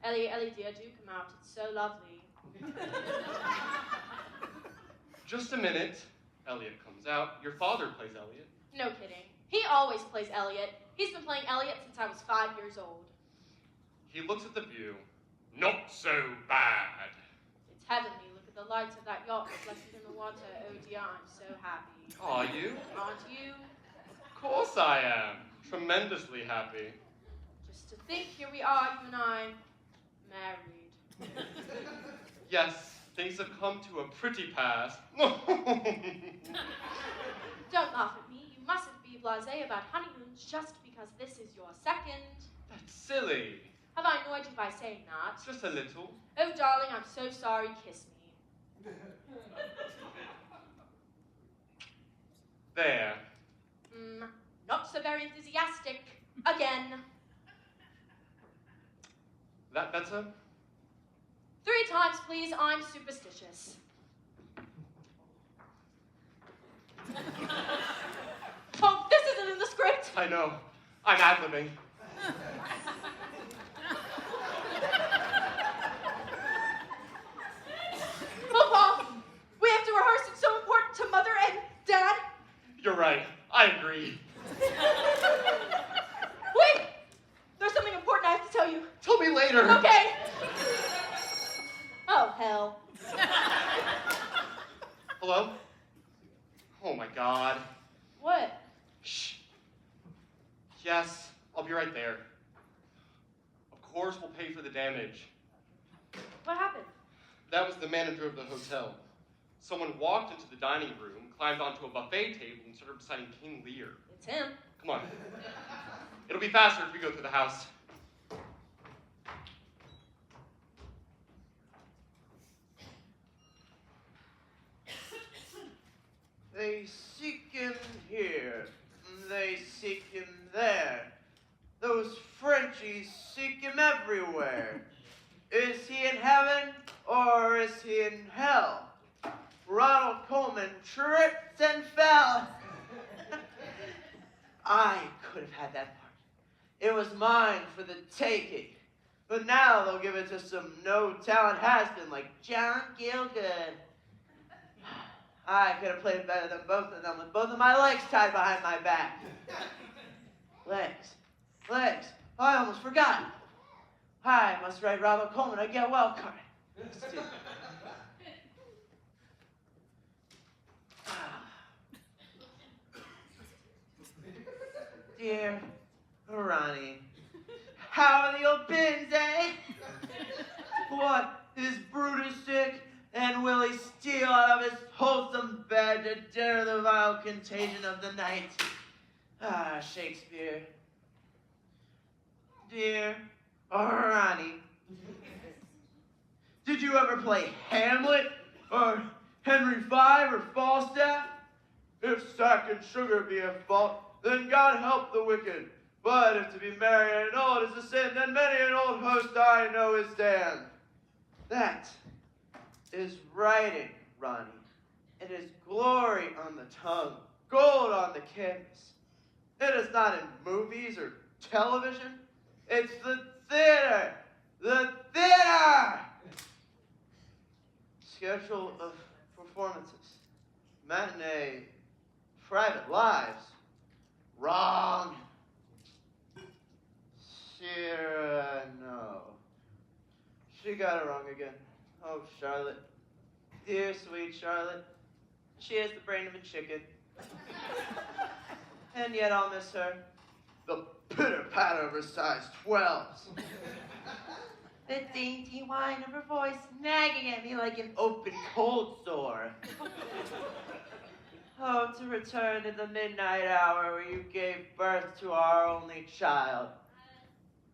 Ellie, dear, do come out. It's so lovely. Just a minute. Elliot comes out. Your father plays Elliot. No kidding. He always plays Elliot. He's been playing Elliot since I was 5 years old. He looks at the view. Not so bad. It's heavenly. Look at the lights of that yacht reflected in the water. Oh dear, I'm so happy. Are you? Aren't you? Of course I am. Tremendously happy. Just to think, here we are, you and I, married. Yes, things have come to a pretty pass. Don't laugh at me. You mustn't be blasé about honeymoons just because this is your second. That's silly. Have I annoyed you by saying that? Just a little. Oh, darling, I'm so sorry. Kiss me. There. Not so very enthusiastic. Again. That better? 3 times, please. I'm superstitious. Oh, this isn't in the script. I know. I'm ad-libbing. Papa, we have to rehearse. It's so important to Mother and Dad. You're right. I agree. Wait! There's something important I have to tell you. Tell me later. Okay. Oh, hell. Hello? Oh my God. What? Shh. Yes, I'll be right there. Of course we'll pay for the damage. What happened? That was the manager of the hotel. Someone walked into the dining room, climbed onto a buffet table, and started reciting King Lear. It's him. Come on. It'll be faster if we go through the house. They seek him here, they seek him there. Those Frenchies seek him everywhere. Is he in heaven or is he in hell? Ronald Coleman tripped and fell. I could have had that part. It was mine for the taking. But now they'll give it to some no-talent has-been like John Gielgud. I could have played it better than both of them with both of my legs tied behind my back. Legs. Oh, I almost forgot. I must write Ronald Coleman a get well card. Dear Ronnie, how are the old bins, eh? What is Brutus sick? And will he steal out of his wholesome bed to dare the vile contagion of the night? Ah, Shakespeare. Dear Ronnie, did you ever play Hamlet or Henry V or Falstaff? If sack and sugar be a fault, then God help the wicked. But if to be merry and old is a sin, then many an old host I know is damned. That is writing, Ronnie. It is glory on the tongue, gold on the canvas. It is not in movies or television. It's the theater. The theater! Schedule of performances. Matinee. Private lives. Wrong. No. She got it wrong again. Oh, Charlotte. Dear, sweet Charlotte. She has the brain of a chicken. And yet I'll miss her. The pitter-patter of her size 12s. The dainty whine of her voice nagging at me like an open cold sore. Oh, to return to the midnight hour where you gave birth to our only child.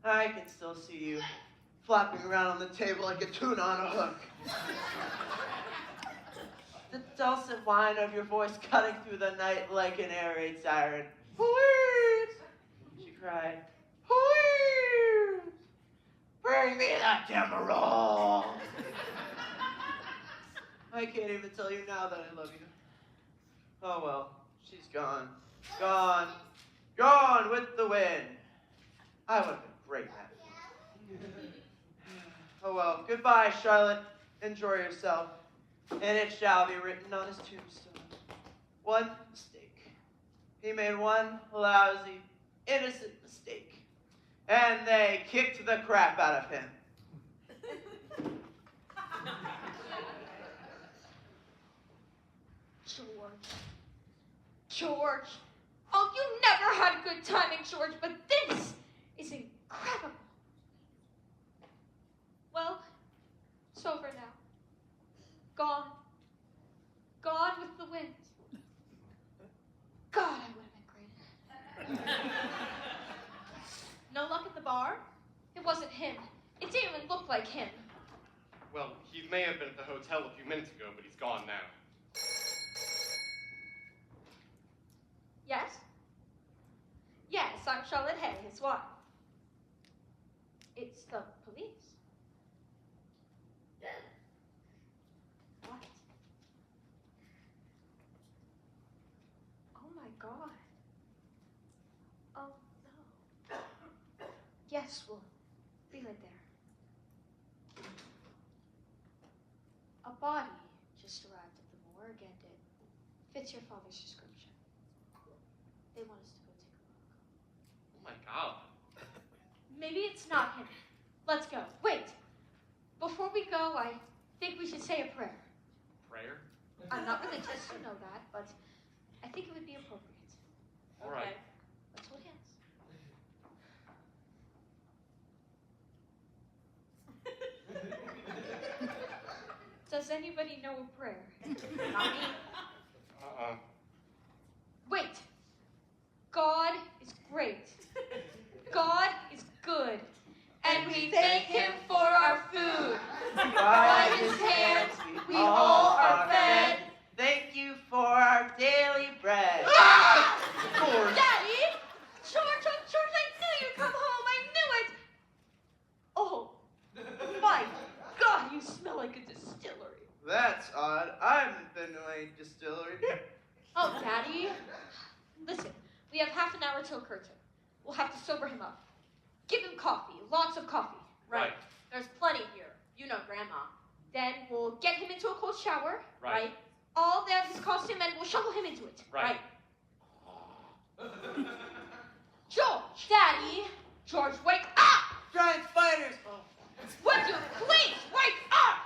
I can still see you flopping around on the table like a tuna on a hook. The dulcet whine of your voice cutting through the night like an air raid siren. Please! She cried. Please! Bring me that Demerol! I can't even tell you now that I love you. Oh well, she's gone. Gone. Gone with the wind. I would have been great at it. Oh well, goodbye, Charlotte. Enjoy yourself. And it shall be written on his tombstone. One mistake. He made one lousy, innocent mistake. And they kicked the crap out of him. George. Oh, you never had a good timing, George, but this is incredible. Well, it's over now. Gone. Gone with the wind. God, I would have been great. No luck at the bar? It wasn't him. It didn't even look like him. Well, he may have been at the hotel a few minutes ago, but he's gone now. Yes? about Charlotte Hay is what? It's the police. What? Oh my God. Oh no. Yes, we'll be right there. A body just arrived at the morgue and it fits your father's description. They want us to go take a look. Oh my God. Maybe it's not him. Let's go. Wait. Before we go, I think we should say a prayer. Prayer? I'm not religious, you know that, but I think it would be appropriate. All right. Let's hold hands. Does anybody know a prayer? Not me. Wait. God is great. God is good. And we thank him for our food. By his hands we all are fed. Thank you for our daily bread. George. Daddy! George, I knew you'd come home. I knew it. Oh, my God, you smell like a distillery. That's odd. I haven't been to a distillery. Oh, Daddy. Listen, we have half an hour till curtain. We'll have to sober him up. Give him coffee, lots of coffee. Right. There's plenty here. You know, Grandma. Then we'll get him into a cold shower. Right. All there his costume and we'll shovel him into it. Right. George! Daddy! George, wake up! Giant spiders. Would you please wake up?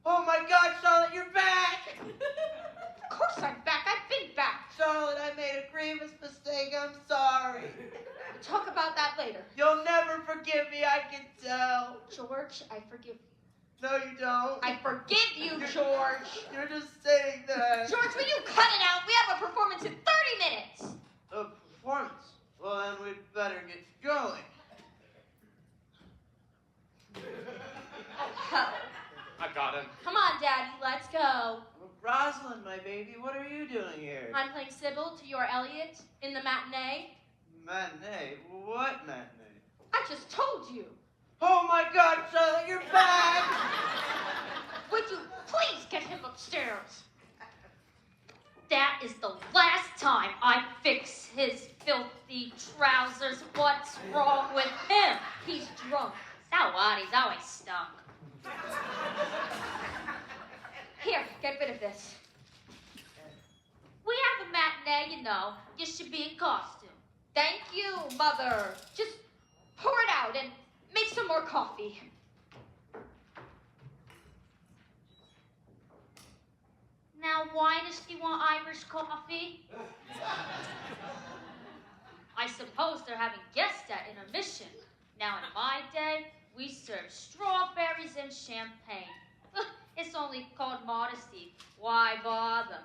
Oh my God, Charlotte, you're back. Of course I'm back. I've been back. Charlotte, I made a grievous mistake. I'm sorry. We'll talk about that later. You'll never forgive me, I can tell. George, I forgive you. No, you don't. I forgive you, George. You're just saying that. George, will you cut it out? We have a performance in 30 minutes. A performance? Well, then we'd better get going. Oh, hell. I got him. Come on, Daddy, let's go. Rosalind, my baby, what are you doing here? I'm playing Sybil to your Elliot in the matinee. Matinee? What matinee? I just told you. Oh my God, Charlotte, you're back! Would you please get him upstairs? That is the last time I fix his filthy trousers. What's wrong with him? He's drunk. So what? He's always stunk. Here, get rid of this. We have a matinee, you know. You should be in costume. Thank you, Mother. Just pour it out and make some more coffee. Now, why does she want Irish coffee? I suppose they're having guests at intermission. Now, in my day, we serve strawberries and champagne. It's only called modesty. Why bother?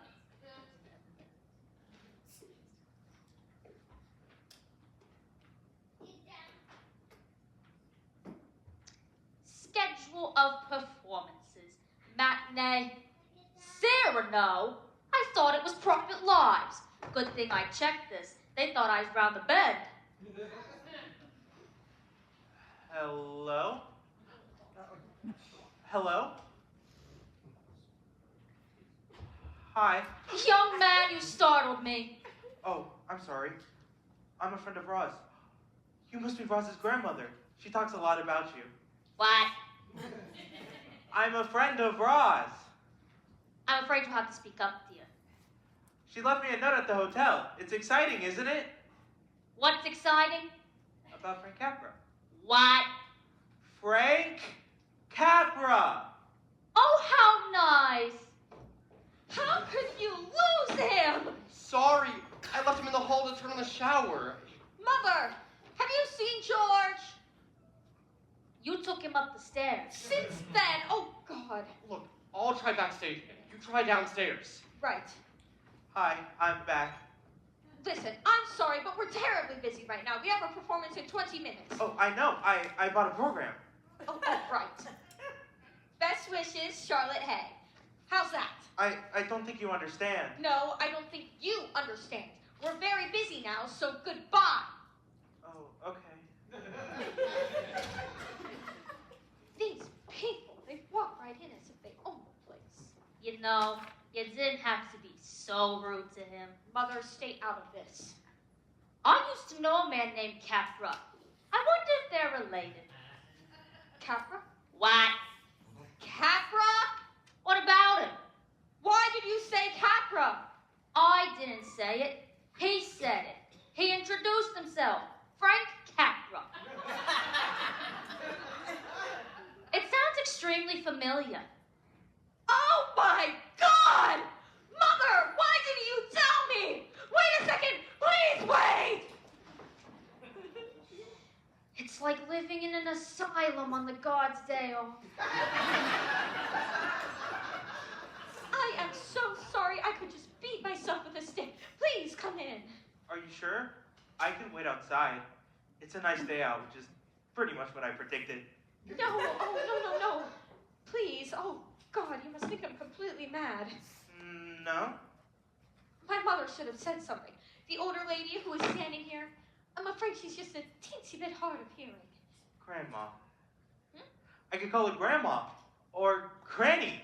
Schedule of performances. Matinee. Cyrano? I thought it was Private Lives. Good thing I checked this. They thought I was round the bend. Hello? Hello? Hi. Young man, you startled me. Oh, I'm sorry. I'm a friend of Roz. You must be Roz's grandmother. She talks a lot about you. What? I'm a friend of Roz. I'm afraid you'll have to speak up, dear. She left me a note at the hotel. It's exciting, isn't it? What's exciting? About Frank Capra. What? Frank Capra! Oh, how nice. How could you lose him? Sorry. I left him in the hall to turn on the shower. Mother, have you seen George? You took him up the stairs. Since then, oh God. Look, I'll try backstage again. You try downstairs. Right. Hi, I'm back. Listen, I'm sorry, but we're terribly busy right now. We have a performance in 20 minutes. Oh, I know. I bought a program. Oh, right. Best wishes, Charlotte Hay. How's that? I don't think you understand. No, I don't think you understand. We're very busy now, so goodbye. Oh, okay. These people, they walk right in as if they own the place. You know, you didn't have to be so rude to him. Mother, stay out of this. I used to know a man named Capra. I wonder if they're related. Capra? What? Capra? What about him? Why did you say Capra? I didn't say it. He said it. He introduced himself. Frank Capra. It sounds extremely familiar. Oh my God! Mother, why didn't you tell me? Wait a second, please wait! It's like living in an asylum on the God's day off. I am so sorry. I could just beat myself with a stick. Please come in. Are you sure? I can wait outside. It's a nice day out, which is pretty much what I predicted. No, oh, no. Please, oh God, you must think I'm completely mad. No? My mother should have said something. The older lady who is standing here, I'm afraid she's just a teensy bit hard of hearing. Grandma. I could call her Grandma. Or Granny.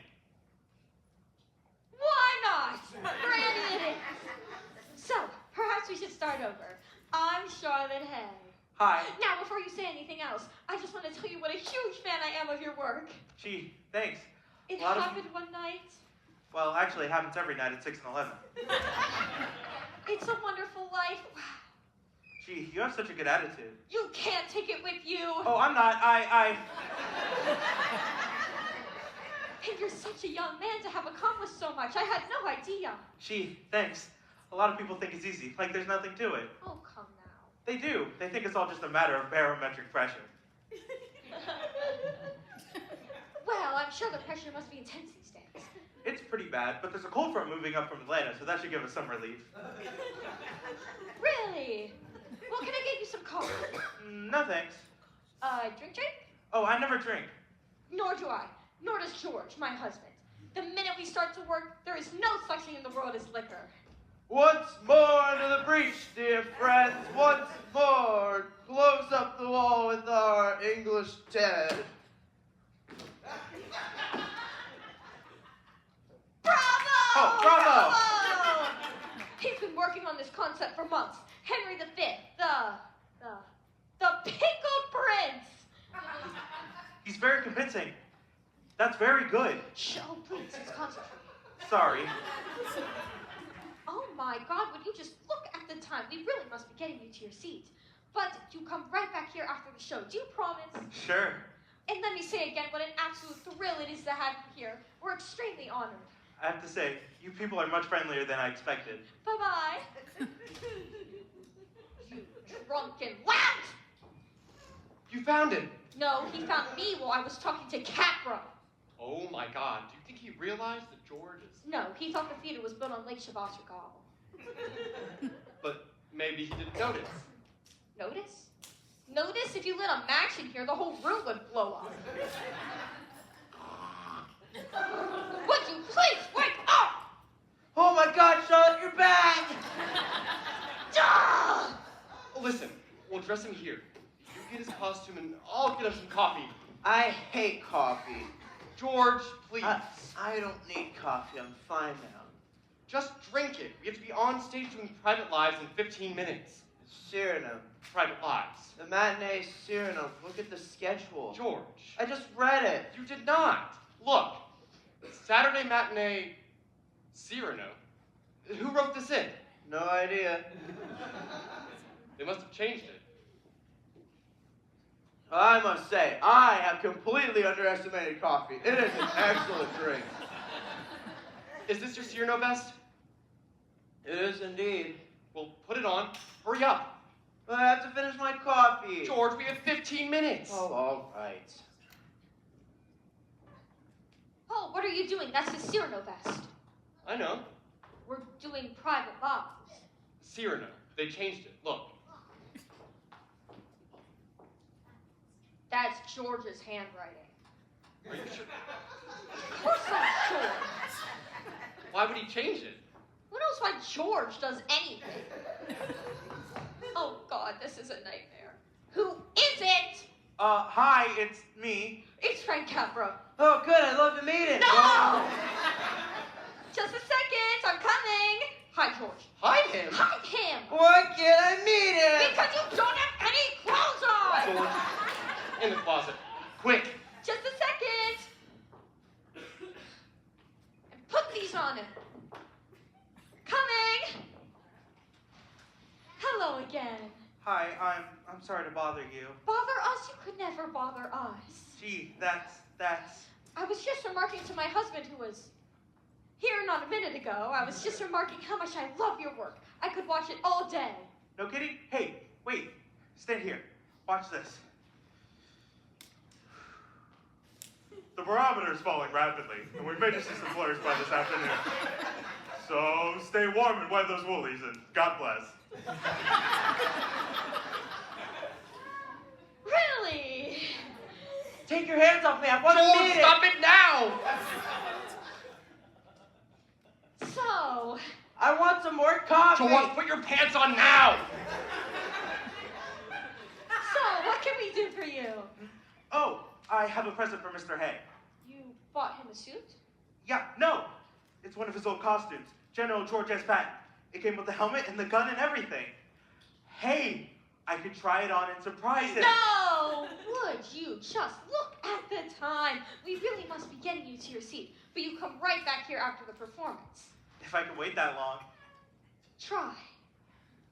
Why not? Granny it is. So, perhaps we should start over. I'm Charlotte Hay. Hi. Now, before you say anything else, I just want to tell you what a huge fan I am of your work. Gee, thanks. It A lot of- happened one night. Well, actually, it happens every night at 6 and 11. It's a wonderful life. Wow. Gee, you have such a good attitude. You can't take it with you. Oh, I'm not. And you're such a young man to have accomplished so much. I had no idea. Gee, thanks. A lot of people think it's easy, like there's nothing to it. Oh, come now. They do. They think it's all just a matter of barometric pressure. Well, I'm sure the pressure must be intense these days. It's pretty bad, but there's a cold front moving up from Atlanta, so that should give us some relief. Really? Well, can I get you some coffee? No thanks. Drink? Oh, I never drink. Nor do I. Nor does George, my husband. The minute we start to work, there is no such thing in the world as liquor. Once more to the breach, dear friends. Once more. Close up the wall with our English Ted. Bravo! Oh, bravo! Bravo! He's been working on this concept for months. Henry V, the pickled prince. He's very convincing. That's very good. Shh, oh, please, let's concentrate. Sorry. Oh my God, would you just look at the time? We really must be getting you to your seat. But you come right back here after the show. Do you promise? Sure. And let me say again what an absolute thrill it is to have you here. We're extremely honored. I have to say, you people are much friendlier than I expected. Bye-bye. You drunken lout! You found him. No, he found me while I was talking to Capra. Oh my God. Do you think he realized that George is... No, he thought the theater was built on Lake Chavasagal. But maybe he didn't notice. Notice? Notice if you lit a match in here, the whole room would blow up. Would you please wake up? Oh my God, Charlotte, you're back! Duh! Listen, we'll dress him here. You get his costume and I'll get him some coffee. I hate coffee. George, please. I don't need coffee. I'm fine now. Just drink it. We have to be on stage doing Private Lives in 15 minutes. Cyrano. Private Lives. The matinee Cyrano. Look at the schedule. George. I just read it. You did not. Look. Saturday matinee Cyrano. Who wrote this in? No idea. They must have changed it. I must say, I have completely underestimated coffee. It is an excellent drink. Is this your Cyrano vest? It is indeed. Well, put it on. Hurry up. But I have to finish my coffee. George, we have 15 minutes. Oh, all right. Oh, what are you doing? That's the Cyrano vest. I know. We're doing Private Lives. Cyrano. They changed it. Look. That's George's handwriting. Are you sure? Of course I'm sure. Why would he change it? Who knows why George does anything. Oh, God, this is a nightmare. Who is it? Hi, it's me. It's Frank Capra. Oh, good. I'd love to meet him. No! Just a second. I'm coming. Hi, George. Hide him. Hide him. Why can't I meet him? Because you don't have any clothes on. George, in the closet. Quick. Just a second. And put these on him. Coming. Hello again. Hi, I'm sorry to bother you. Bother us? You could never bother us. Gee, that's... I was just remarking to my husband, who was here not a minute ago. I was just remarking how much I love your work. I could watch it all day. No kidding? Hey, wait. Stand here. Watch this. The barometer is falling rapidly, and we may just see some flurries by this afternoon. So stay warm and wear those woolies, and God bless. Really? Take your hands off me. I want to George, meet him. stop it now! So, I want some more coffee. George, put your pants on now! what can we do for you? Oh, I have a present for Mr. Hay. You bought him a suit? Yeah, no. It's one of his old costumes. General George S. Patton. It came with the helmet and the gun and everything. Hey, I could try it on and surprise him. No! Would you just look at the time? We really must be getting you to your seat, but you come right back here after the performance. If I could wait that long. Try.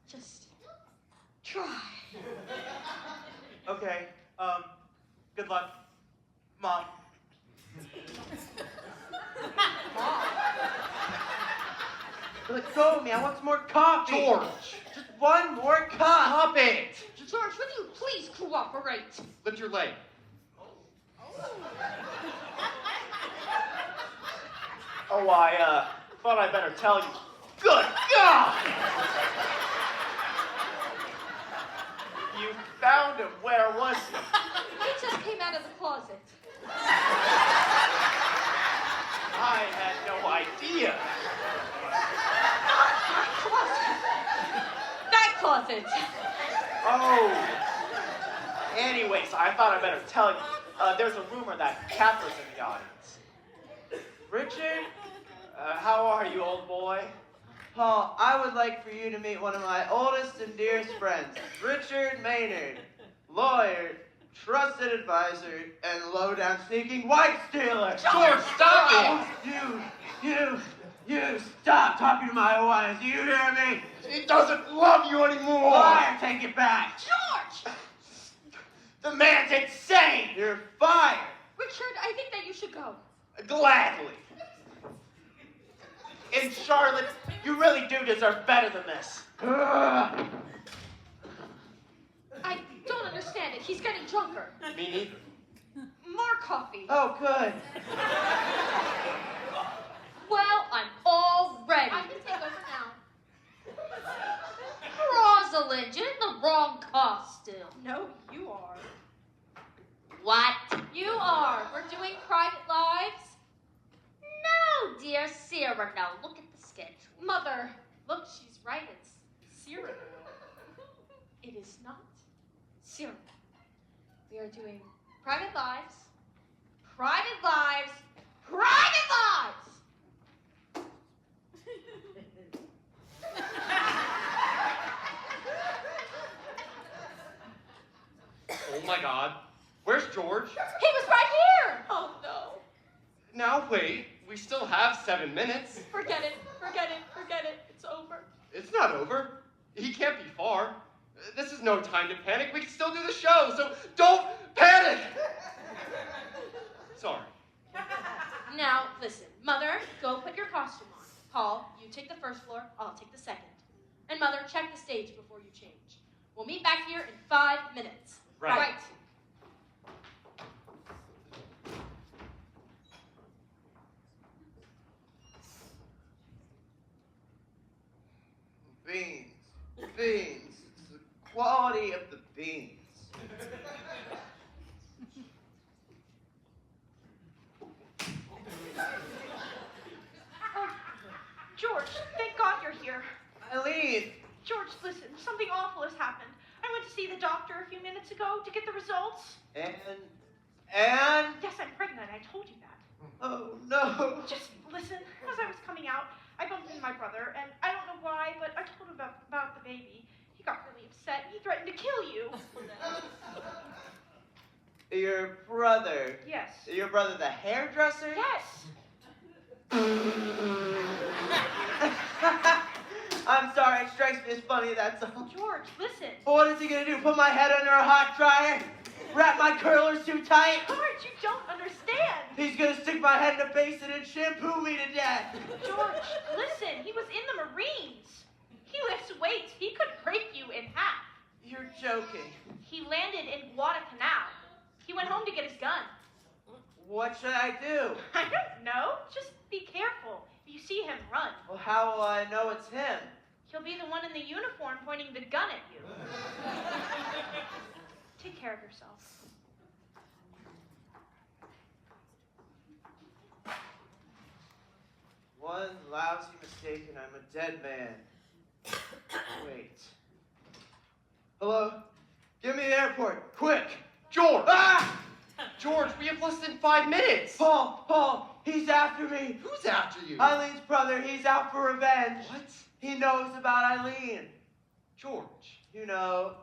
Just try. Okay, good luck. Mom. Let go of me. I want some more coffee. George! Just one more cup. Stop it! George, will you please cooperate? Lift your leg. Oh, I thought I'd better tell you. Good God! You found him. Where was he? He just came out of the closet. I had no idea. That closet. Oh. Anyways, I thought I'd better tell you. There's a rumor that Capra's in the audience. Richard? How are you, old boy? Paul, I would like for you to meet one of my oldest and dearest friends, Richard Maynard, lawyer, trusted advisor, and low-down sneaking wife stealer. George, stop You stop talking to my wife. Do you hear me? it! He doesn't love you anymore! Liar, take it back. George! The man's insane! You're fired. Richard, I think that you should go. Gladly. And Charlotte, you really do deserve better than this. Ugh. I don't understand it. He's getting drunker. Me neither. More coffee. Oh, good. Well, I'm all ready. I can take over now. Rosalind, you're in the wrong costume. No, you are. What? You are. We're doing private lives. No, dear Cyrano. Look at the schedule. Mother, look, she's right. It's Cyrano. It is not Cyrano. We are doing private lives, private lives, private lives! Oh my God. Where's George? He was right here! Oh no. Now wait, we still have 7 minutes. Forget it, forget it, forget it. It's over. It's not over. He can't be far. This is no time to panic. We can still do the show, so don't panic! Sorry. Now, listen. Mother, go put your costume on. Paul, you take the first floor, I'll take the second. And Mother, check the stage before you change. We'll meet back here in 5 minutes. Right. Beans. Beans. It's the quality of the beans. Oh, George, thank God you're here. Eileen! George, listen, something awful has happened. I went to see the doctor a few minutes ago to get the results. And? Yes, I'm pregnant. I told you that. Oh, no. Just listen. As I was coming out, I bumped into my brother, and I don't know why, but I told him about the baby. He got really upset. He threatened to kill you. Your brother? Yes. Your brother the hairdresser? Yes. I'm sorry, it strikes me as funny, that's all. George, listen. What is he gonna do? Put my head under a hot dryer? Wrap my curlers too tight? George, you don't understand. He's gonna stick my head in a basin and shampoo me to death. George, listen. He was in the Marines. He lifts weights. He could break you in half. You're joking. He landed in Guadalcanal. He went home to get his gun. What should I do? I don't know. Just be careful. If you see him, run. Well, how will I know it's him? He'll be the one in the uniform pointing the gun at you. Take care of yourself. One lousy mistake and I'm a dead man. Wait. Hello? Get me to the airport, quick! George! Ah! George, we have less than 5 minutes. Paul, he's after me. Who's after you? Eileen's brother, he's out for revenge. What? He knows about Eileen. George. You know,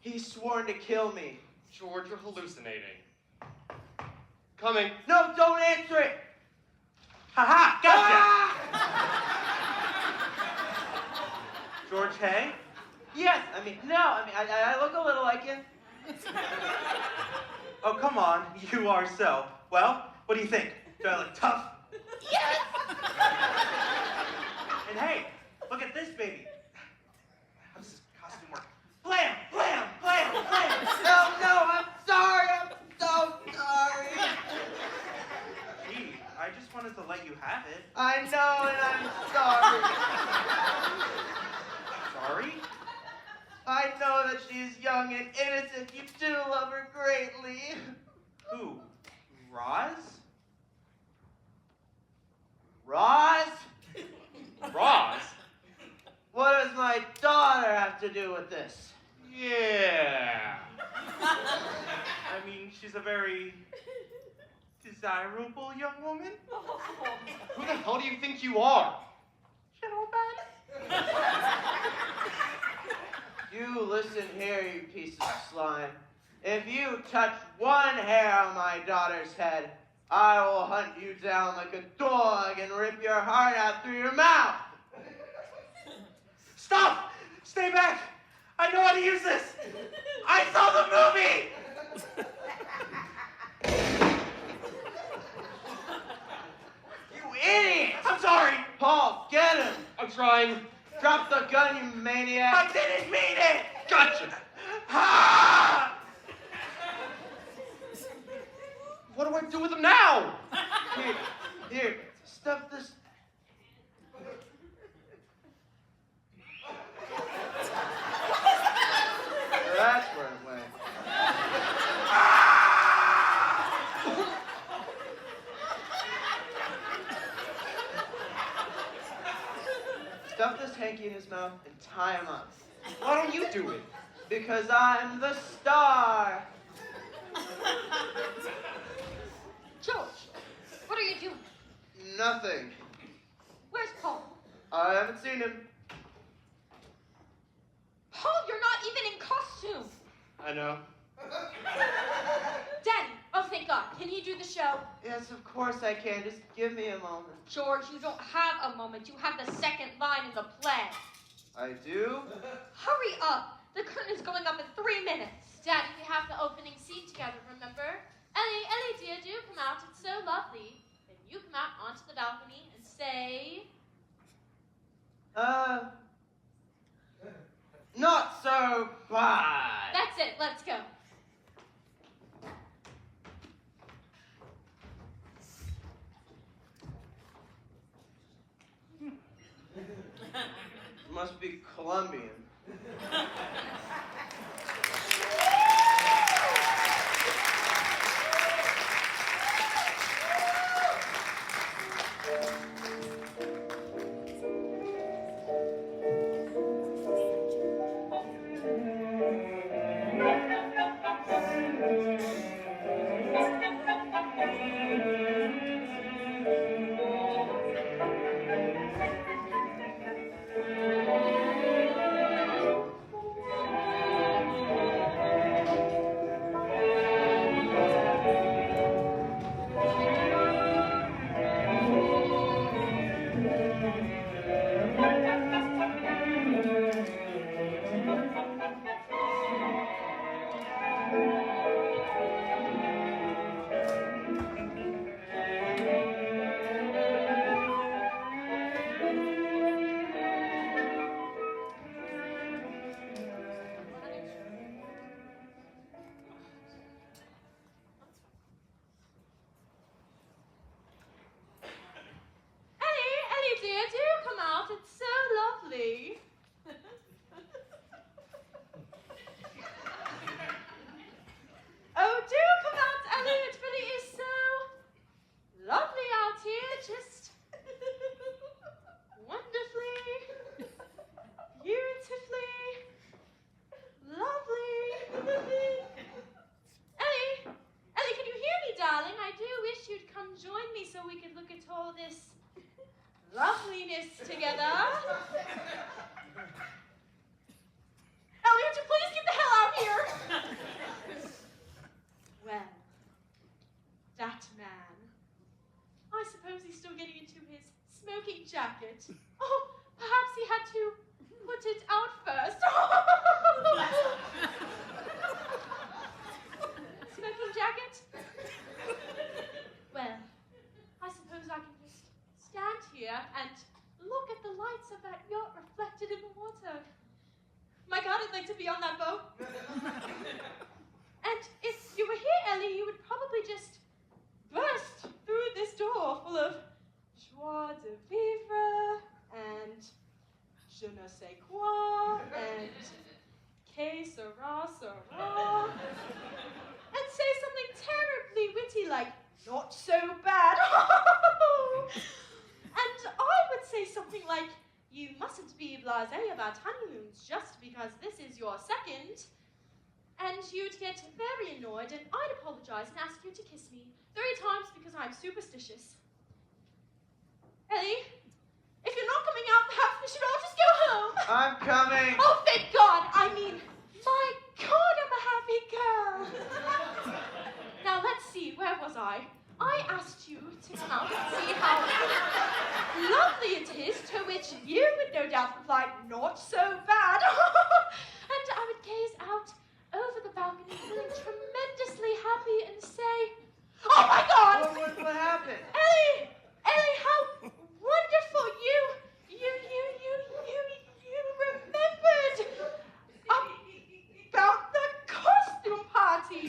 he's sworn to kill me. George, you're hallucinating. Coming. No, don't answer it. Ha gotcha! Ah! George Hay? Yes, I look a little like him. Oh, come on. You are so. Well, what do you think? Do I look tough? Yes! And hey, look at this baby. How does this costume work? Blam! Blam! Blam! Blam! No, I'm sorry. I'm so sorry. Gee, I just wanted to let you have it. I know, and I'm sorry. Sorry? I know that she's young and innocent. You do love her greatly. Who? Roz? Roz? Roz? What does my daughter have to do with this? Yeah. I mean, she's a very desirable young woman. Who the hell do you think you are? Gentleman. You listen here, you piece of slime. If you touch one hair on my daughter's head, I will hunt you down like a dog and rip your heart out through your mouth. Stop! Stay back! I know how to use this! I saw the movie! You idiot! I'm sorry! Paul, get him! I'm trying. Drop the gun, you maniac! I didn't mean it! Gotcha. Ah! What do I do with him now? Here, stuff this. That's where it went. Stuff this hanky in his mouth and tie him up. Why don't you do it? Because I'm the star. George, what are you doing? Nothing. Where's Paul? I haven't seen him. Paul, you're not even in costume. I know. Daddy, oh thank God. Can you do the show? Yes, of course I can. Just give me a moment. George, you don't have a moment. You have the second line in the play. I do? Hurry up. The curtain is going up in 3 minutes. Daddy, we have the opening scene together, remember? Ellie, dear, do come out. It's so lovely. Then you come out onto the balcony and say... Not so bad. That's it. Let's go. Must be Colombian. lovely. Oh, do come out, Ellie. It really is so lovely out here. Just wonderfully, beautifully lovely. Ellie, can you hear me, darling? I do wish you'd come join me so we could look at all this loveliness together. Ellie, would you please get the hell out here? Well, that man. I suppose he's still getting into his smoking jacket. Oh, perhaps he had to put it out first. Smoking jacket? Well, I suppose I can just stand here and look at the lights of that yacht reflected in the water. My God, I'd like to be on that boat. And if you were here, Ellie, you would probably just burst through this door full of joie de vivre and je ne sais quoi and que sera sera and say something terribly witty like, not so bad. And I would say something like, you mustn't be blasé about honeymoons just because this is your second. And you'd get very annoyed, and I'd apologize and ask you to kiss me 3 times because I'm superstitious. Ellie, if you're not coming out, perhaps we should all just go home. I'm coming. Oh, thank God. I mean, my God, I'm a happy girl. Now, let's see. Where was I? I asked you to come out and see how lovely it is, to which you would no doubt reply, not so bad. And I would gaze out over the balcony, feeling tremendously happy, and say, oh my God! What happened? Ellie, how wonderful you remembered about the costume party.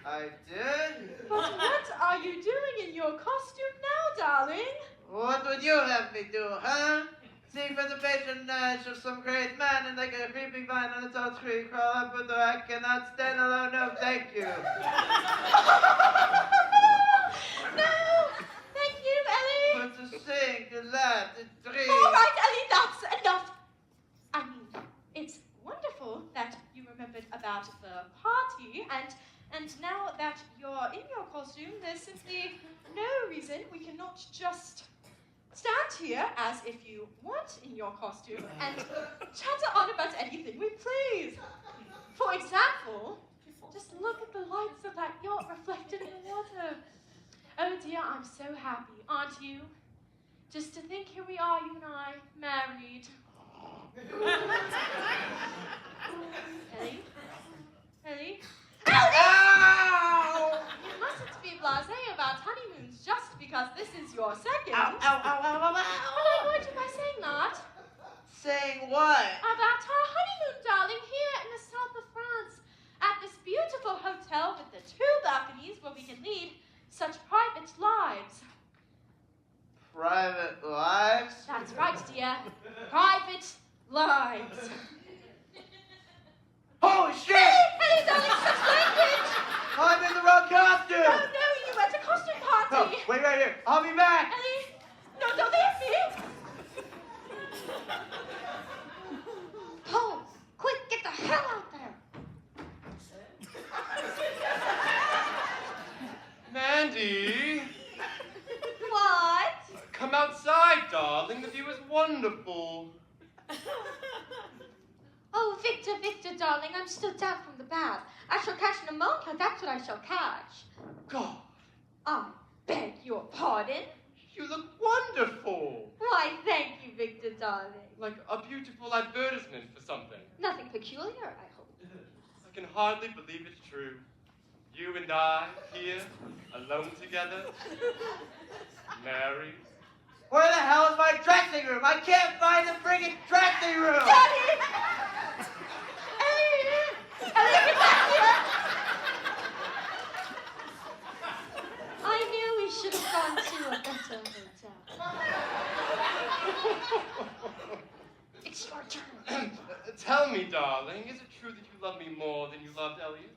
I did? But what are you doing in your costume now, darling? What would you have me do, huh? Sing for the patronage of some great man and like a creeping vine on a tall tree, crawl up with the I cannot stand alone, no thank you. No, thank you, Ellie. But to sing, to laugh, to dream. All right, Ellie, that's enough. I mean, it's wonderful that you remembered about the party, and now that you're in your costume, there's simply no reason we cannot just stand here as if you weren't in your costume and chatter on about anything we please. For example, just look at the lights of that yacht reflected in the water. Oh dear, I'm so happy, aren't you? Just to think here we are, you and I, married. Ellie? Ellie? Ow! You mustn't be blasé about honeymoons just because this is your second. Ow, ow, ow, ow, ow, And I ow. annoyed you by saying that. Saying what? About our honeymoon, darling, here in the south of France, at this beautiful hotel with the 2 balconies where we can lead such private lives. Private lives? That's right, dear. Private lives. Holy shit! Hey, darling, such language! I'm in the wrong costume! No, you went to costume party. No, wait right here. I'll be back. Ellie, no, don't leave me. Paul, quick, get the hell out there. Mandy, What? come outside, darling. The view is wonderful. Oh, Victor, darling, I'm still down from the bath. I shall catch pneumonia, that's what I shall catch. God, I beg your pardon? you look wonderful. Why, thank you, Victor, darling. Like a beautiful advertisement for something. Nothing peculiar, I hope. I can hardly believe it's true. You and I, here, alone together, married. Where the hell is my dressing room? I can't find the friggin' dressing room! Daddy! Ellie, get back here! I knew we should have gone to a better hotel. Tell me, darling, is it true that you love me more than you loved Elliot?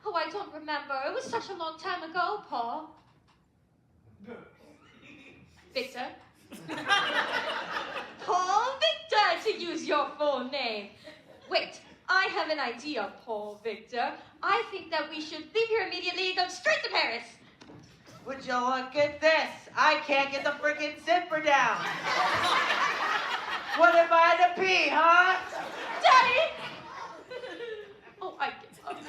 Oh, I don't remember. It was such a long time ago, Paul. Victor? Paul Victor, to use your full name. Wait, I have an idea, Paul Victor. I think that we should leave here immediately and go straight to Paris. Would you look at this? I can't get the freaking zipper down. What am I to pee, huh? Daddy! Oh, I give up.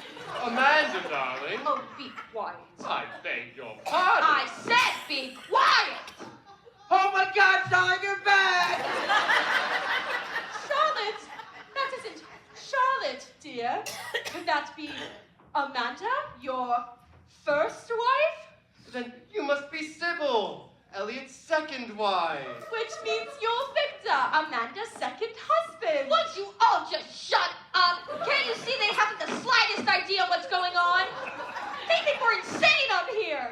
Amanda, darling. Oh, be quiet. I beg your pardon. I said be quiet! Oh my God, Charlotte, you're back! Charlotte! That isn't Charlotte, dear. Could that be Amanda, your first wife? Then you must be Sybil, Elliot's second wife. Which means you're Victor, Amanda's second husband. Won't you all just shut up? Can't you see they haven't the slightest idea what's going on? They think we're insane up here.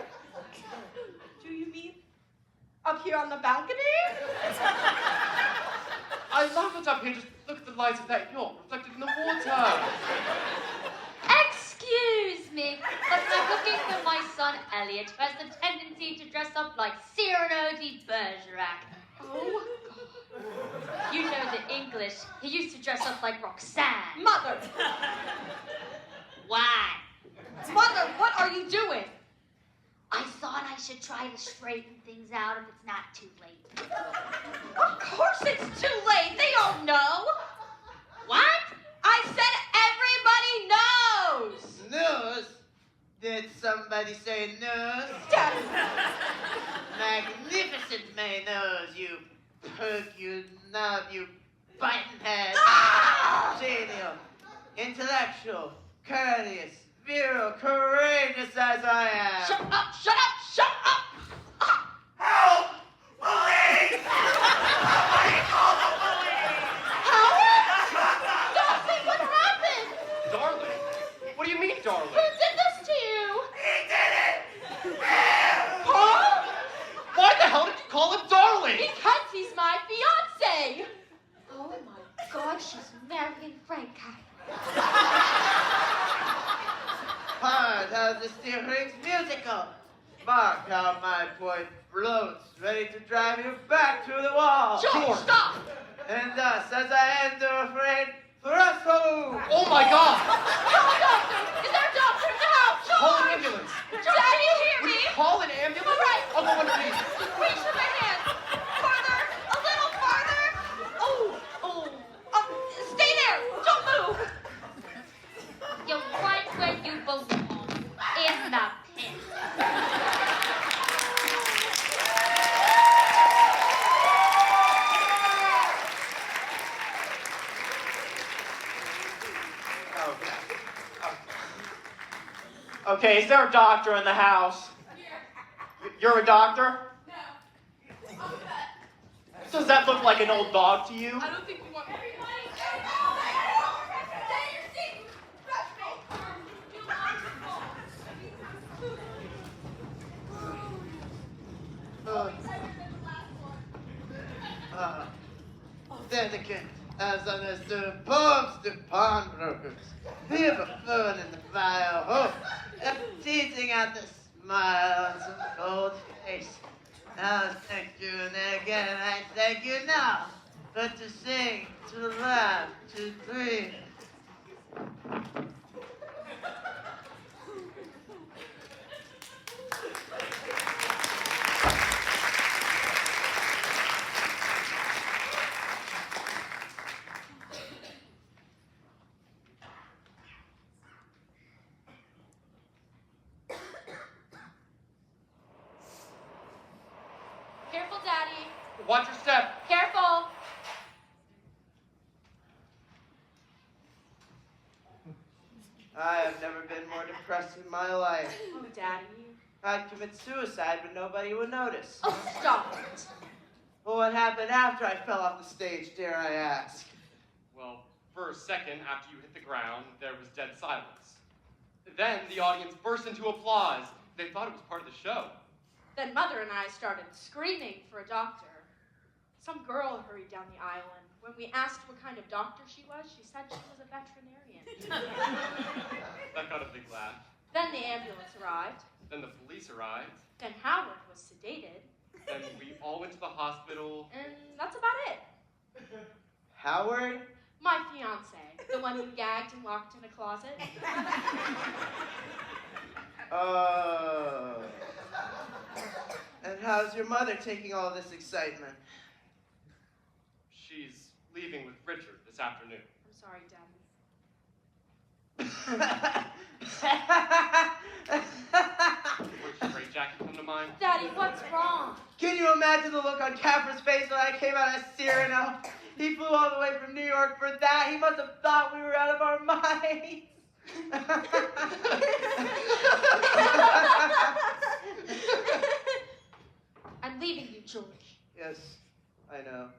Do you mean up here on the balcony? I love it up here. Just look at the lights of that yacht reflected in the water. Excuse me, but I'm looking for my son Elliot, who has the tendency to dress up like Cyrano de Bergerac. Oh, God. You know the English. He used to dress up like Roxanne. Mother! Why? Mother, what are you doing? I thought I should try to straighten things out if it's not too late. Of course it's too late. They all know. What? I said everybody knows. News? Did somebody say news? Daddy. Magnificent May news, you pug, you nub, you biting head. Ah! Genial, intellectual, courteous, virile, courageous as I am. Shut up, shut up, shut up! Help! Police! Somebody call the police! Howard? Darcy, what happened? Darling? What do you mean, darling? Who did this to you? He did it! Paul? Why the hell did you call him darling? Because he's my fiancé. Oh my God, she's marrying Frank. Hard how the steering's musical. Mark how my point floats, ready to drive you back to the wall. George, stop! And thus, as I enter afraid, thrust home. Oh my God! Call a doctor! Is there a doctor in the house? Call an George! ambulance. Daddy, you hear Would me? you call an ambulance? All right. I'll go in, please. Reach for my hand. Farther, a little farther. Oh. Stay there. Don't move. You're right where you belong, in the pit. Okay, is there a doctor in the house? You're a doctor? No. Does that look like an old dog to you? I don't think you want me. Delicate as understood poems to pawnbrokers. We have a fern in the fire, hope, teasing out the smile on some cold face. Now thank you, and then again I thank you now. But to sing, to laugh, to dream. Careful, Daddy. Watch your step. Careful. I have never been more depressed in my life. Oh, Daddy. I'd commit suicide, but nobody would notice. Oh, stop it. Well, what happened after I fell off the stage, dare I ask? Well, for a second after you hit the ground, there was dead silence. Then the audience burst into applause. They thought it was part of the show. Then Mother and I started screaming for a doctor. Some girl hurried down the aisle and When we asked what kind of doctor she was, she said she was a veterinarian. That got a big laugh. Then the ambulance arrived. Then the police arrived. Then Howard was sedated. Then we all went to the hospital. And that's about it. Howard? My fiance, the one you gagged and locked in a closet. Oh. And how's your mother taking all this excitement? She's leaving with Richard this afternoon. I'm sorry, Daddy. Would straitjacket come to mind? Daddy, what's wrong? Can you imagine the look on Capper's face when I came out of Cyrano? He flew all the way from New York for that. He must have thought we were out of our minds. I'm leaving you, George. Yes, I know.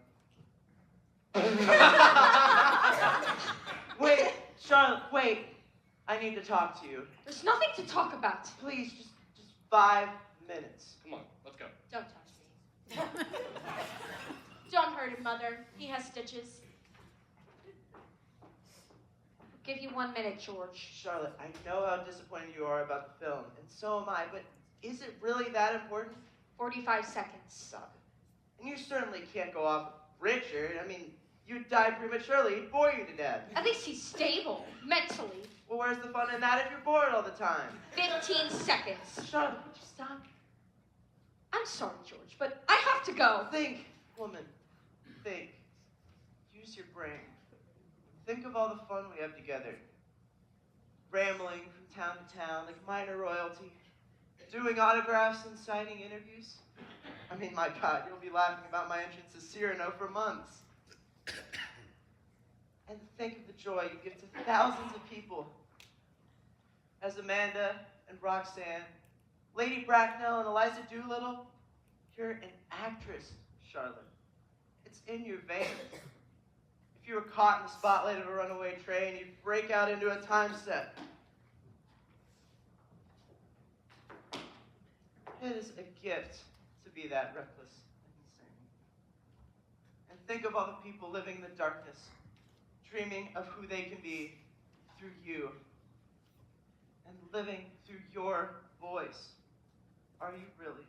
Wait, Charlotte, wait. I need to talk to you. There's nothing to talk about. Please, just 5 minutes. Come on, let's go. Don't touch me. Don't hurt him, Mother. He has stitches. I'll give you 1 minute, George. Charlotte, I know how disappointed you are about the film, and so am I, but is it really that important? 45 seconds. Stop it. And you certainly can't go off with Richard. I mean, you'd die prematurely. He'd bore you to death. At least he's stable, mentally. Well, where's the fun in that if you're bored all the time? 15 seconds. Charlotte, would you stop? I'm sorry, George, but I have to go. Think, woman. Think. Use your brain. Think of all the fun we have together. Rambling from town to town like minor royalty. Doing autographs and signing interviews. I mean, my God, you'll be laughing about my entrance to Cyrano for months. And think of the joy you give to thousands of people. As Amanda and Roxanne, Lady Bracknell and Eliza Doolittle, you're an actress, Charlotte. It's in your veins. If you were caught in the spotlight of a runaway train, you'd break out into a time step. It is a gift to be that reckless and insane. And think of all the people living in the darkness, dreaming of who they can be through you, and living through your voice. Are you really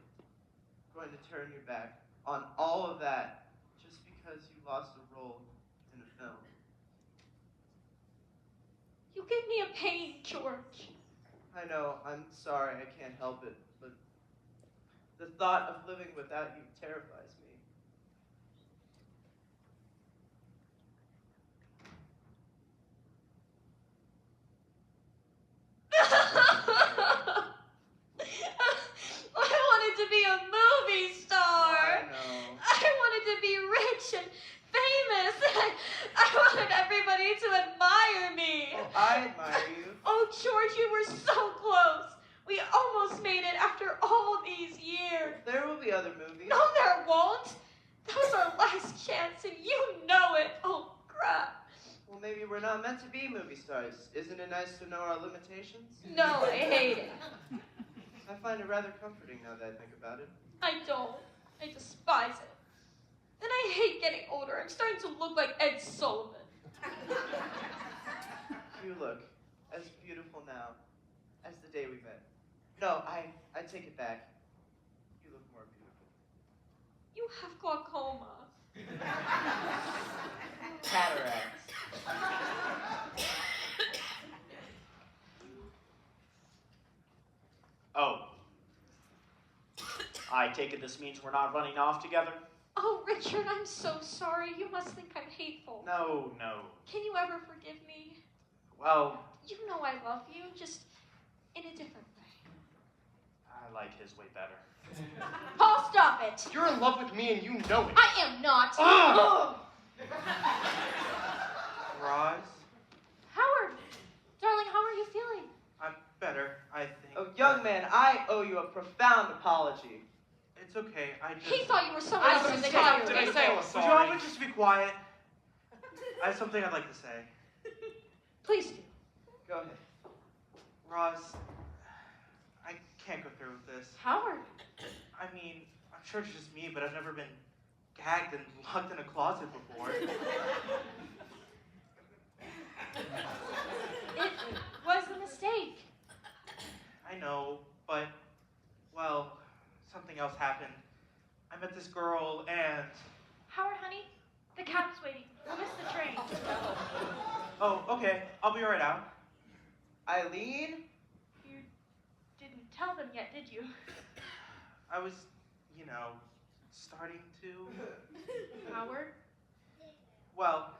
going to turn your back on all of that just because you lost a role in a film? You give me a pain, George. I know, I'm sorry, I can't help it, but the thought of living without you terrifies me. I wanted to be a movie star. I know. I wanted to be rich and famous. I wanted everybody to admire me. Oh, I admire you. Oh, George, you were so close. We almost made it after all these years. There will be other movies. No, there won't. That was our last chance, and you know it. Oh, crap. Well, maybe we're not meant to be movie stars. Isn't it nice to know our limitations? No, I hate it. I find it rather comforting now that I think about it. I don't. I despise it. And I hate getting older. I'm starting to look like Ed Sullivan. You look as beautiful now as the day we met. No, I take it back. You look more beautiful. You have glaucoma. Cataracts. Oh. I take it this means we're not running off together? Oh, Richard, I'm so sorry. You must think I'm hateful. No. Can you ever forgive me? Well, You know I love you, just in a different way. I like his way better. Paul, stop it. You're in love with me and you know it. I am not. Ugh! Roz, Howard, darling, how are you feeling? I'm better, I think. Oh, young man, I owe you a profound apology. It's okay. I just. He thought you were someone I else's was child. Did I say I was Would you all sorry? just be quiet? I have something I'd like to say. Please do. Go ahead. Roz, I can't go through with this. Howard. I mean, I'm sure it's just me, but I've never been gagged and locked in a closet before. It was a mistake. I know, but, well, something else happened. I met this girl and... Howard, honey, the cab's waiting. We'll miss the train. Oh, okay. I'll be right out. Eileen? You didn't tell them yet, did you? I was, starting to... Howard? Well,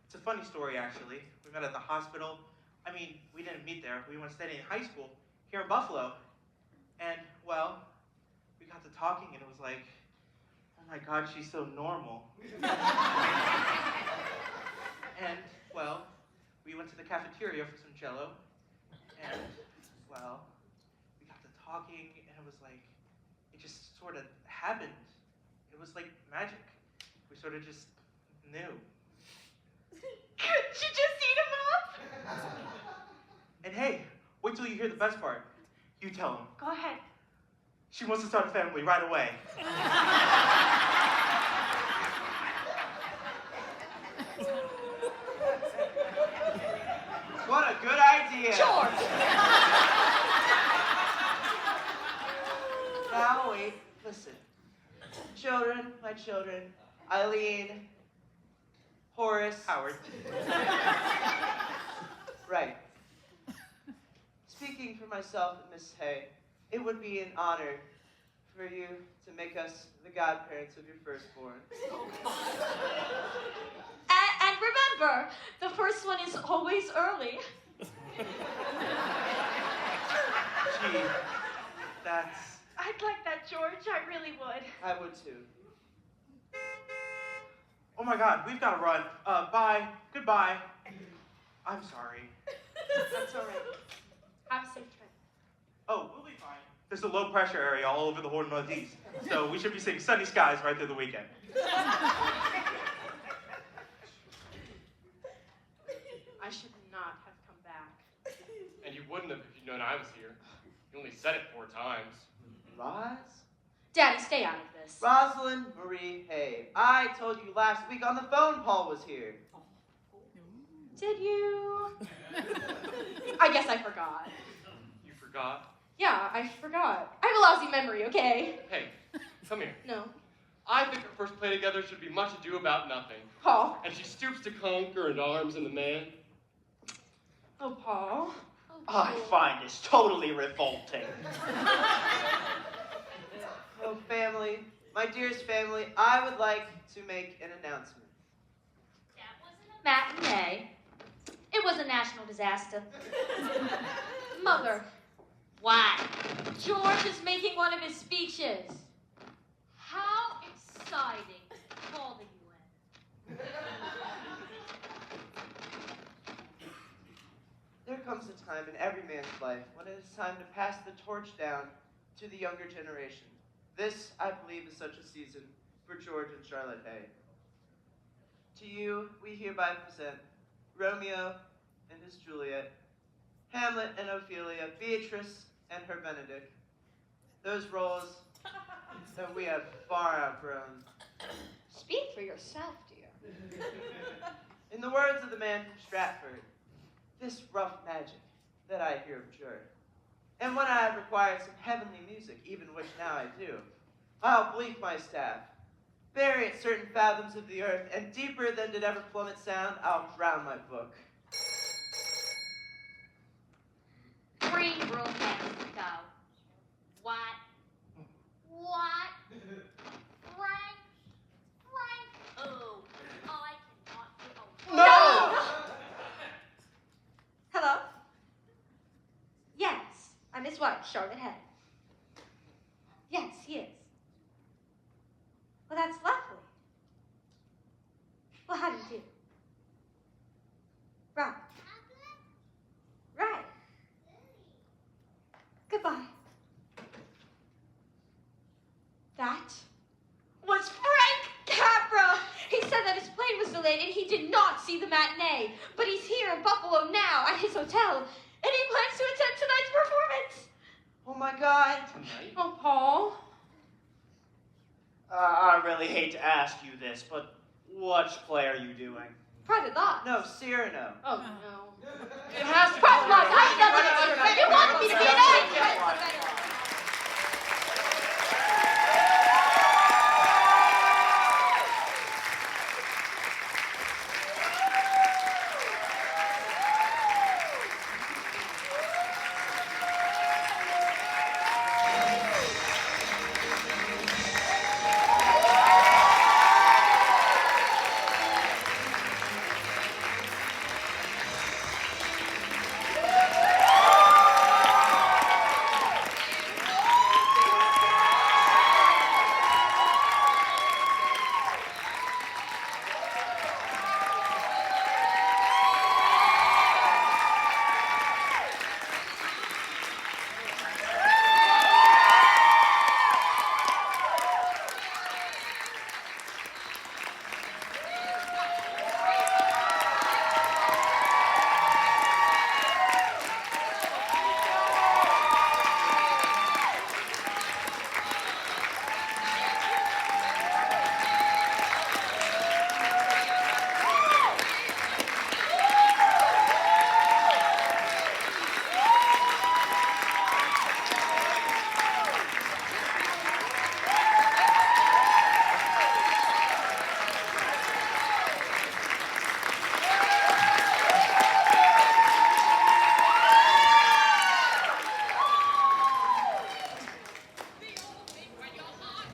it's a funny story, actually. We met at the hospital. I mean, we didn't meet there. We went studying in high school here in Buffalo. And, well, we got to talking, and it was like, oh my God, she's so normal. And, well, we went to the cafeteria for some Jell-O. And, well, we got to talking, and it was like, it just sort of happened. It was like magic. We sort of just knew. Couldn't you just eat him up? And hey, wait till you hear the best part. You tell him. Go ahead. She wants to start a family right away. What a good idea. George! Now, wait, listen. Children, my children, Eileen, Horace. Howard. Right. Speaking for myself and Miss Hay, it would be an honor for you to make us the godparents of your firstborn. And remember, the first one is always early. Gee, that's... I'd like that, George. I really would. I would too. Oh my God, we've got to run. Bye. Goodbye. I'm sorry. That's all right. Have a safe trip. Oh, we'll be fine. There's a low pressure area all over the whole Northeast, so we should be seeing sunny skies right through the weekend. I should not have come back. And you wouldn't have if you'd known I was here. You only said it 4 times. Roz? Daddy, stay out of this. Rosalind Marie Hay. I told you last week on the phone Paul was here. Did you? I guess I forgot. You forgot? Yeah, I forgot. I have a lousy memory, okay? Hey, come here. No. I think our first play together should be Much Ado About Nothing. Paul. And she stoops to conquer and arms in the man. Oh, Paul. I find this totally revolting. Oh, family, my dearest family, I would like to make an announcement. That wasn't a matinee. It was a national disaster. Mother, What? George is making one of his speeches. How exciting. Call the UN. There comes a time in every man's life when it is time to pass the torch down to the younger generation. This, I believe, is such a season for George and Charlotte Hay. To you, we hereby present Romeo and his Juliet, Hamlet and Ophelia, Beatrice and her Benedict. Those roles that we have far outgrown. Speak for yourself, dear. In the words of the man from Stratford, this rough magic that I here abjure. And when I have required some heavenly music, even which now I do, I'll bleak my staff, bury it certain fathoms of the earth, and deeper than did ever plummet sound, I'll drown my book. Green room has to go. What? What? Frank? Frank? Oh, I cannot get over. No! Hello? Yes, I'm his wife, Charlotte Hay. Yes, he is. Well, that's lovely. Well, how do you do? Right. Right. Goodbye. That was Frank Capra! He said that his plane was delayed and he did not see the matinee. But he's here in Buffalo now at his hotel, and he plans to attend tonight's performance. Oh my God. Tonight? Oh, Paul. I really hate to ask you this, but which play are you doing? Private thoughts. No, Cyrano. Oh no.